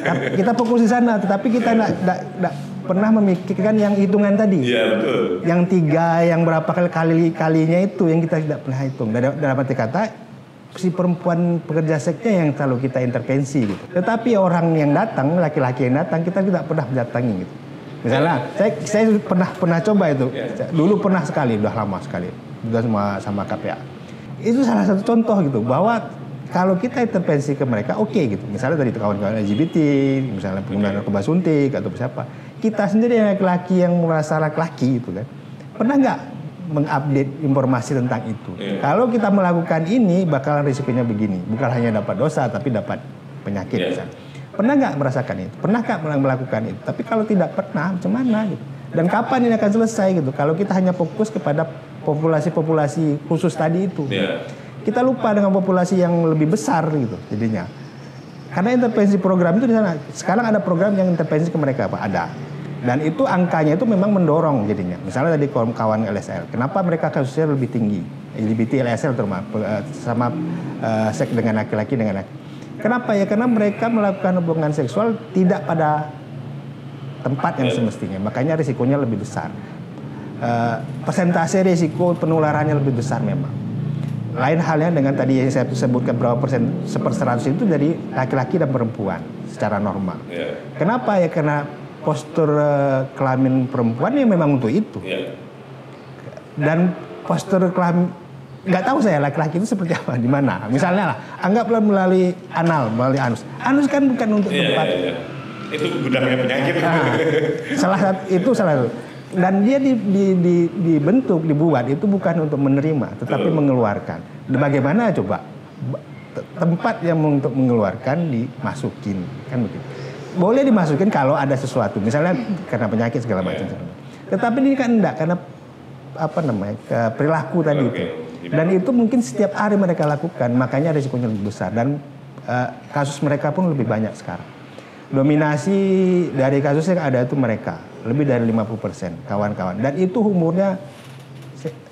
Nah, kita fokus di sana, tetapi kita tidak pernah memikirkan yang hitungan tadi. Iya betul. Yang 3, yang berapa kalinya itu yang kita tidak pernah hitung. Dalam arti kata si perempuan pekerja seksnya yang selalu kita intervensi gitu. Tetapi orang yang datang, laki-laki yang datang kita tidak pernah mendatangi gitu. Misalnya saya pernah coba itu. Dulu pernah sekali, udah lama sekali. Udah sama KPA. Itu salah satu contoh gitu bahwa kalau kita intervensi ke mereka, oke gitu. Misalnya dari kawan-kawan LGBT, misalnya penggunaan narkoba suntik atau siapa. Kita sendiri yang laki-laki yang merasa laki-laki gitu kan. Pernah nggak mengupdate informasi tentang itu? Kalau kita melakukan ini, bakalan risikonya begini. Bukan hanya dapat dosa, tapi dapat penyakit misalnya. Pernah nggak merasakan itu? Pernah nggak melakukan itu? Tapi kalau tidak pernah, macam mana gitu? Dan kapan ini akan selesai gitu? Kalau kita hanya fokus kepada populasi khusus tadi itu. Kita lupa dengan populasi yang lebih besar gitu jadinya. Karena intervensi program itu di sana. Sekarang ada program yang intervensi ke mereka, Pak, ada. Dan itu angkanya itu memang mendorong jadinya. Misalnya tadi kawan LSL. Kenapa mereka kasusnya lebih tinggi? LGBT LSL terutama sama seks dengan laki-laki dengan laki. Kenapa ya? Karena mereka melakukan hubungan seksual tidak pada tempat yang semestinya. Makanya risikonya lebih besar. Persentase risiko penularannya lebih besar memang. Lain halnya dengan tadi yang saya sebutkan berapa persen 1/100 itu dari laki-laki dan perempuan secara normal. Kenapa ya? Karena postur kelamin perempuan ya memang untuk itu. Dan postur kelamin nggak tahu saya laki-laki itu seperti apa di mana. Misalnya lah, anggaplah melalui melalui anus. Anus kan bukan untuk tempat. Itu gudangnya penyakit. Salah satu. Dan dia dibentuk, dibuat itu bukan untuk menerima, tetapi mengeluarkan. Bagaimana coba tempat yang untuk mengeluarkan dimasukin, kan begitu. Boleh dimasukin kalau ada sesuatu, misalnya karena penyakit segala macam. Tetapi ini kan enggak, karena perilaku tadi itu. Dan itu mungkin setiap hari mereka lakukan, makanya risikonya lebih besar. Dan kasus mereka pun lebih banyak sekarang. Dominasi dari kasus yang ada itu mereka, lebih dari 50% kawan-kawan. Dan itu umurnya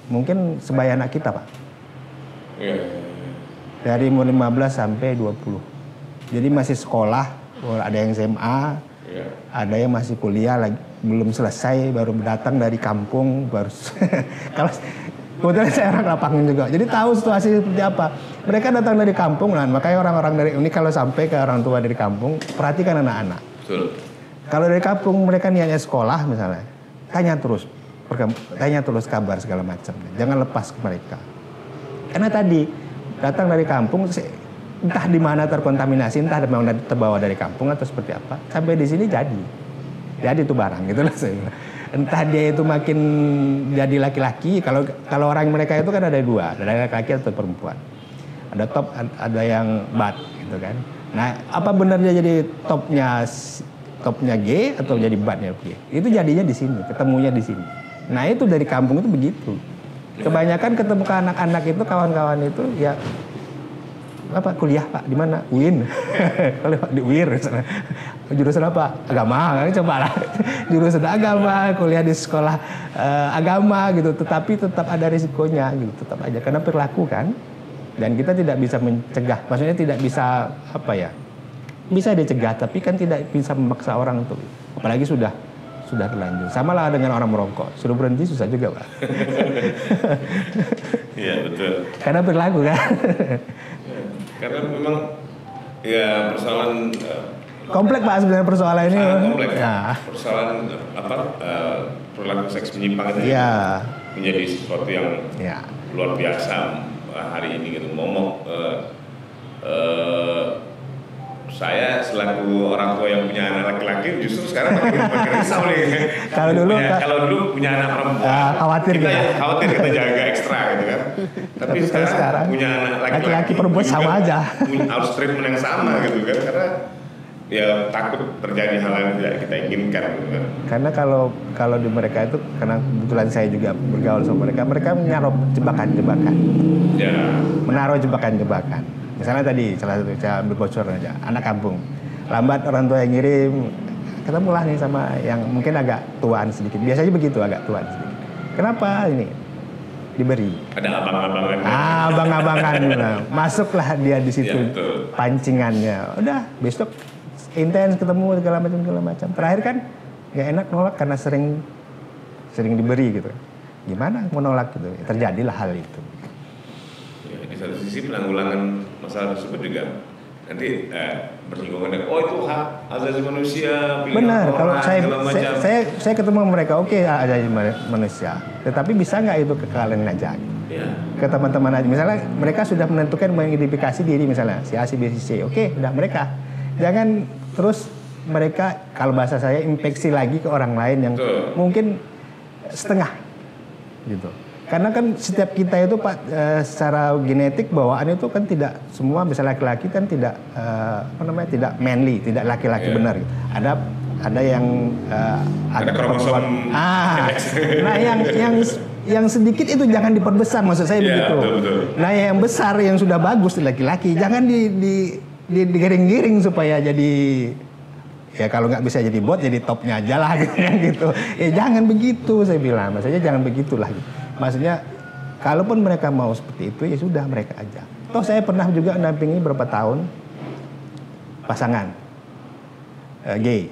mungkin sebaya anak kita, Pak. Dari umur 15 sampai 20. Jadi masih sekolah, ada yang SMA, ada yang masih kuliah lagi, belum selesai, baru datang dari kampung, baru kalau kebetulan saya orang lapangan juga, jadi tahu situasi seperti apa. Mereka datang dari kampung, nah makanya orang-orang dari ini kalau sampai ke orang tua dari kampung, perhatikan anak-anak. Betul. Kalau dari kampung mereka niatnya sekolah misalnya, tanya terus kabar segala macam, jangan lepas ke mereka. Karena tadi datang dari kampung, entah di mana terkontaminasi, entah di mana terbawa dari kampung atau seperti apa, sampai di sini jadi itu barang gitu lah saya bilang. Entah dia itu makin jadi laki-laki, kalau orang mereka itu kan ada dua, ada laki-laki atau perempuan, ada top, ada yang bat gitu kan. Nah apa benar dia jadi topnya G atau jadi batnya G, itu jadinya di sini, ketemunya di sini. Nah itu dari kampung itu begitu, kebanyakan ketemu ke anak-anak itu, kawan-kawan itu ya apa, kuliah Pak di mana? UIN. Kalau di UIR jurusan apa? Agama. Coba lah. Jurusan agama, kuliah di sekolah agama gitu, tetapi tetap ada risikonya gitu, tetap aja karena perilaku kan. Dan kita tidak bisa mencegah. Maksudnya tidak bisa apa ya? Bisa dicegah tapi kan tidak bisa memaksa orang untuk, apalagi sudah terlanjur. Sama lah dengan orang merokok. Suruh berhenti susah juga, Pak. Iya, betul. Karena perilaku kan. Karena memang ya persoalan kompleks Pak sebenarnya persoalan ini. Kompleks. Ya. Persoalan perilaku seks menyimpang itu menjadi sesuatu yang luar biasa hari ini gitu. Saya selaku orang tua yang punya anak laki-laki justru sekarang makin risau nih. Kalau dulu punya anak perempuan, khawatir kita jaga ekstra gitu kan. Tapi sekarang punya anak laki-laki perempuan sama aja. Harus treatment yang sama gitu kan, karena ya takut terjadi hal yang tidak kita inginkan gitu kan. Karena kalau di mereka itu, karena kebetulan saya juga bergaul sama mereka menaruh jebakan-jebakan. Ya. Menaruh jebakan-jebakan. Misalnya tadi salah satu saya ambil bocor aja, anak kampung. Lambat orang tua yang ngirim, ketemulah nih sama yang mungkin agak tuaan sedikit. Biasanya begitu, agak tuaan sedikit. Kenapa ini? Diberi. Ada abang-abangan. Abang-abangan. Masuklah dia di situ, ya, pancingannya. Udah, besok intens ketemu segala macam. Terakhir kan nggak enak nolak karena sering diberi gitu. Gimana mau nolak gitu? Terjadilah hal itu. Ya, di satu sisi penanggulangan masalah tersebut juga nanti bersinggungan dengan itu hak asasi manusia. Benar, kalau saya ketemu mereka, oke, asasi manusia. Tetapi bisa nggak itu ke kalian aja? Ya. Ke teman-teman aja. Misalnya mereka sudah menentukan mengidentifikasi diri misalnya si A, si B, si C. Oke, udah mereka. Jangan terus mereka, kalau bahasa saya, infeksi lagi ke orang lain yang mungkin setengah gitu. Karena kan setiap kita itu Pak, secara genetik bawaan itu kan tidak semua, misalnya laki-laki kan tidak tidak manly, tidak laki-laki benar. Ada yang ada kromosom. Nah yang sedikit itu jangan diperbesar, maksud saya begitu. Betul. Nah yang besar yang sudah bagus laki-laki jangan digiring-giring supaya jadi, ya kalau nggak bisa jadi bot jadi topnya aja lah gitu. Ya jangan begitu saya bilang, maksudnya jangan begitulah gitu. Maksudnya kalaupun mereka mau seperti itu ya sudah mereka aja. Toh saya pernah juga mendampingi berapa tahun pasangan gay.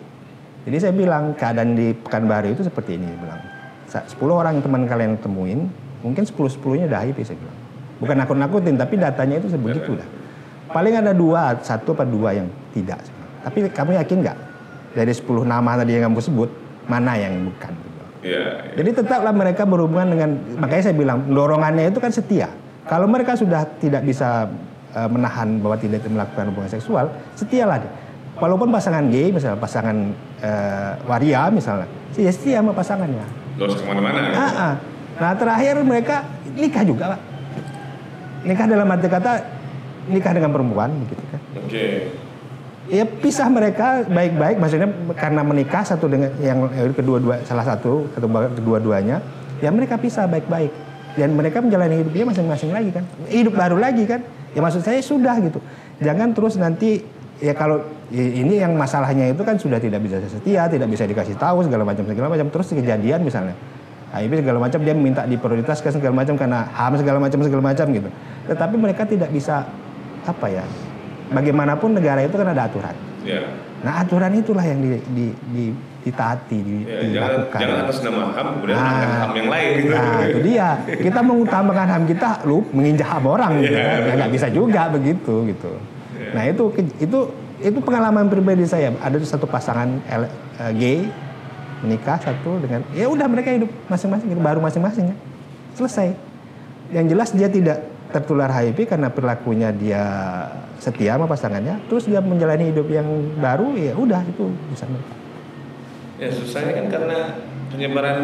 Jadi saya bilang keadaan di Pekanbaru itu seperti ini, bilang 10 orang teman kalian temuin, mungkin 10-10-nya udah HIV saya bilang. Bukan nakut-nakutin tapi datanya itu sebegitu dah. Paling ada 1 atau 2 yang tidak. Tapi kamu yakin nggak dari 10 nama tadi yang kamu sebut mana yang bukan? Ya. Jadi tetaplah mereka berhubungan dengan, makanya saya bilang dorongannya itu kan setia. Kalau mereka sudah tidak bisa menahan bahwa tidak melakukan hubungan seksual, setialah dia. Walaupun pasangan gay, misalnya pasangan waria misalnya, dia setia sama pasangannya. Gak usah kemana-mana. Nah terakhir mereka nikah juga Pak. Nikah dalam arti kata nikah dengan perempuan begitu kan. Oke. Ya pisah mereka baik-baik, maksudnya karena menikah satu dengan yang salah satu kedua-duanya, ya mereka pisah baik-baik dan mereka menjalani hidupnya masing-masing lagi kan, hidup baru lagi kan. Ya maksud saya sudah gitu. Jangan terus nanti ya kalau ini yang masalahnya itu kan sudah tidak bisa setia, tidak bisa dikasih tahu segala macam terus kejadian misalnya HIV segala macam dia minta diprioritaskan segala macam karena HAM segala macam gitu. Tetapi mereka tidak bisa apa ya? Bagaimanapun negara itu kan ada aturan. Yeah. Nah aturan itulah yang ditaati, dilakukan. Jangan atas nama HAM kemudian mengangkat HAM yang lain. Gitu. Nah itu dia. Kita mengutamakan HAM kita, menginjak HAM orang. Gitu. Ya nggak bisa juga begitu gitu. Yeah. Nah itu pengalaman pribadi saya. Ada satu pasangan gay menikah satu dengan ya udah mereka hidup masing-masing, baru masing-masing ya. Selesai. Yang jelas dia tidak tertular HIV karena perilakunya dia setia sama pasangannya, terus dia menjalani hidup yang baru, ya udah itu bisa. Ya susahnya kan karena penyebaran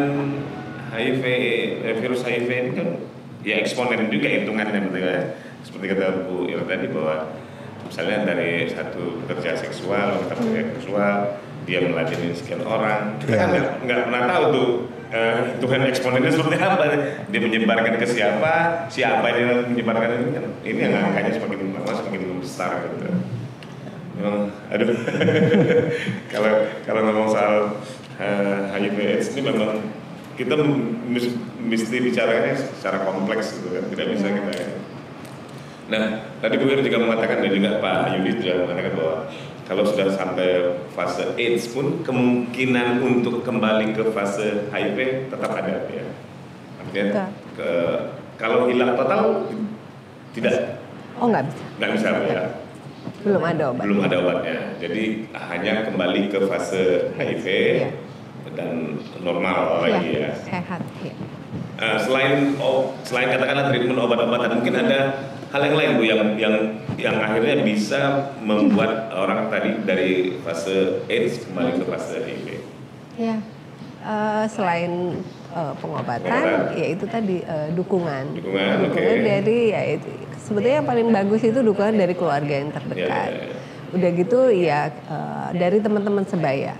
HIV, virus HIV ini kan ya eksponen juga hitungannya betul ya. Seperti kata Bu Ira tadi bahwa misalnya dari satu pekerja seksual, kita pekerja seksual, dia meladeni sekian orang, kita kan nggak pernah tahu tuh Tuhan eksponennya seperti apa, dia menyebarkan ke siapa yang menyebarkan ini kan, ini yang angkanya semakin lama semakin besar gitu. Memang, aduh, kalau ngomong soal HIV/AIDS ini memang kita mesti bicaranya secara kompleks gitu kan, tidak bisa kita. Nah, tadi Bu Ir juga mengatakan dan juga Pak Yudi juga mengatakan bahwa kalau sudah sampai fase AIDS pun kemungkinan untuk kembali ke fase HIV tetap ada ya. Artinya kalau hilang total tidak. Oh nggak bisa. Nggak bisa ya. Belum ada obat. Belum ada obatnya. Jadi hanya kembali ke fase HIV dan normal lagi ya. Sehat. Ya. Selain katakanlah treatment obat-obatan mungkin ada hal yang lain Bu yang akhirnya bisa membuat orang tadi dari fase AIDS kembali ke fase HIV. Ya, selain pengobatan, ya itu tadi dukungan dari ya itu sebetulnya yang paling bagus itu dukungan dari keluarga yang terdekat. Udah gitu ya dari teman-teman sebaya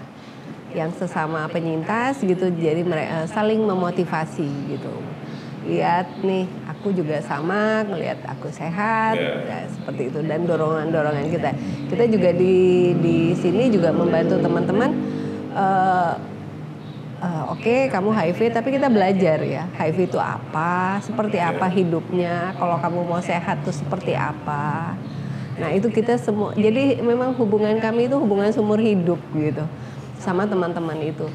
yang sesama penyintas gitu, jadi mereka saling memotivasi gitu. Lihat nih, aku juga sama, ngelihat aku sehat, ya, seperti itu, dan dorongan kita juga di sini juga membantu teman-teman. Oke, kamu HIV, tapi kita belajar ya, HIV itu apa, seperti apa hidupnya, kalau kamu mau sehat tuh seperti apa. Nah itu kita semua, jadi memang hubungan kami itu hubungan seumur hidup gitu. Sama teman-teman itu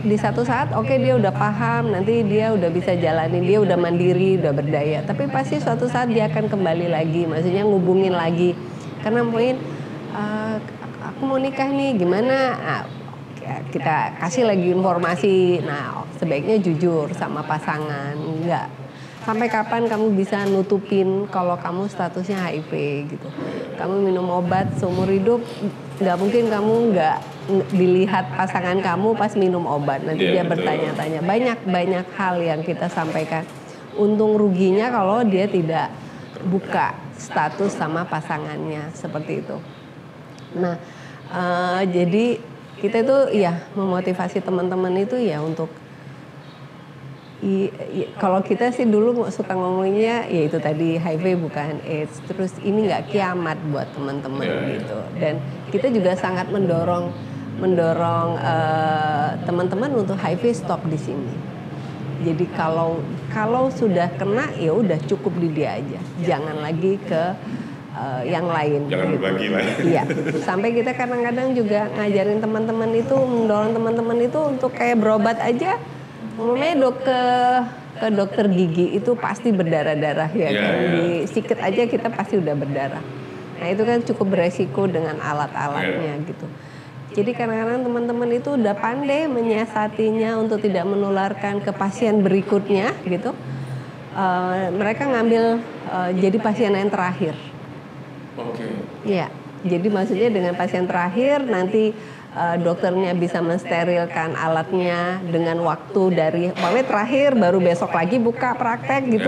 di satu saat dia udah paham, nanti dia udah bisa jalanin, dia udah mandiri, udah berdaya, tapi pasti suatu saat dia akan kembali lagi, maksudnya ngubungin lagi karena mungkin aku mau nikah nih gimana, kita kasih lagi informasi. Nah sebaiknya jujur sama pasangan, enggak sampai kapan kamu bisa nutupin kalau kamu statusnya HIV gitu. Kamu minum obat seumur hidup, nggak mungkin kamu nggak dilihat pasangan kamu pas minum obat. Nanti dia bertanya-tanya, banyak hal yang kita sampaikan. Untung ruginya kalau dia tidak buka status sama pasangannya seperti itu. Nah, jadi kita itu ya memotivasi teman-teman itu ya untuk kalau kita sih dulu suka ngomongnya ya itu tadi HIV bukan AIDS, terus ini nggak kiamat buat teman-teman gitu. Dan kita juga sangat mendorong teman-teman untuk HIV stop di sini. Jadi kalau sudah kena ya udah cukup di dia aja, jangan lagi ke yang lain. Jangan berbagi lah. Iya, sampai kita kadang-kadang juga ngajarin teman-teman itu, mendorong teman-teman itu untuk kayak berobat aja. Umumnya ke dokter gigi itu pasti berdarah-darah ya kan. Di sikit aja kita pasti udah berdarah. Nah itu kan cukup beresiko dengan alat-alatnya gitu. Jadi kadang-kadang teman-teman itu udah pandai menyiasatinya untuk tidak menularkan ke pasien berikutnya gitu. Mereka ngambil jadi pasien yang terakhir. Iya, jadi maksudnya dengan pasien terakhir nanti dokternya bisa mensterilkan alatnya dengan waktu dari terakhir baru besok lagi buka praktek gitu.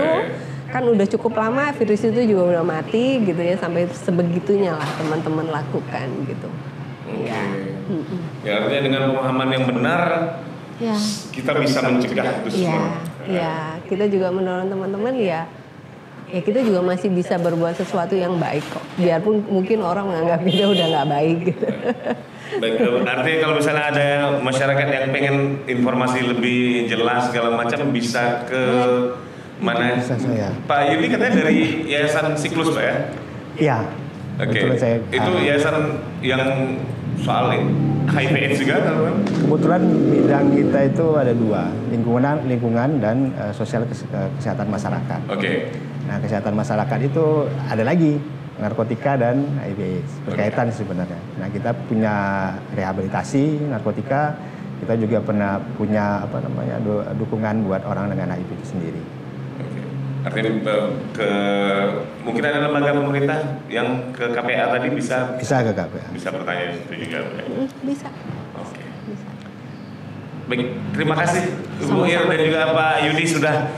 Kan udah cukup lama, virus itu juga udah mati gitu ya, sampai sebegitunya lah teman-teman lakukan gitu. Ya artinya dengan pemahaman yang benar kita bisa mencegah itu semua. Iya, kita juga mendorong teman-teman ya ya kita juga masih bisa berbuat sesuatu yang baik kok. Biarpun mungkin orang menganggap kita udah nggak baik gitu. Baik, artinya kalau misalnya ada masyarakat yang pengen informasi lebih jelas segala macam bisa ke mana? Bisa saya. Pak Yudi katanya dari Yayasan Siklus, Pak ya? Iya. Oke. Kebetulan saya, Itu yayasan yang soal HIV AIDS juga kan? kebetulan bidang kita itu ada dua, lingkungan dan sosial kesehatan masyarakat. Oke. Nah, kesehatan masyarakat itu ada lagi narkotika dan HIV AIDS, berkaitan sebenarnya. Nah, kita punya rehabilitasi narkotika, kita juga pernah punya dukungan buat orang dengan HIV itu sendiri. Artinya mungkin ada lembaga pemerintah yang ke KPA tadi bisa ke KPA. Bisa bertanya itu juga. Bisa. Oke. Bisa. Baik, terima kasih Ibu Ir dan juga Pak Yudi sudah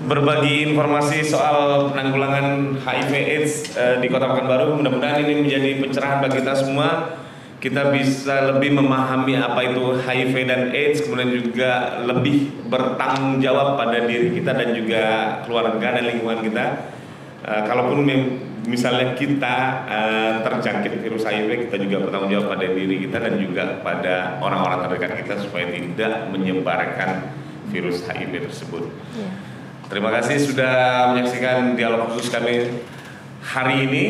berbagi informasi soal penanggulangan HIV/AIDS di Kota Pekanbaru. Mudah-mudahan ini menjadi pencerahan bagi kita semua. Kita bisa lebih memahami apa itu HIV dan AIDS, kemudian juga lebih bertanggung jawab pada diri kita dan juga keluarga dan lingkungan kita. Kalaupun misalnya kita terjangkit virus HIV, kita juga bertanggung jawab pada diri kita dan juga pada orang-orang terdekat kita supaya tidak menyebarkan virus HIV tersebut. Ya. Terima kasih sudah menyaksikan dialog khusus kami hari ini.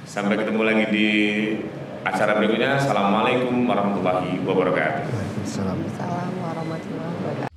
Sampai ketemu lagi di acara berikutnya. Assalamualaikum warahmatullahi wabarakatuh. Waalaikumsalam warahmatullahi wabarakatuh.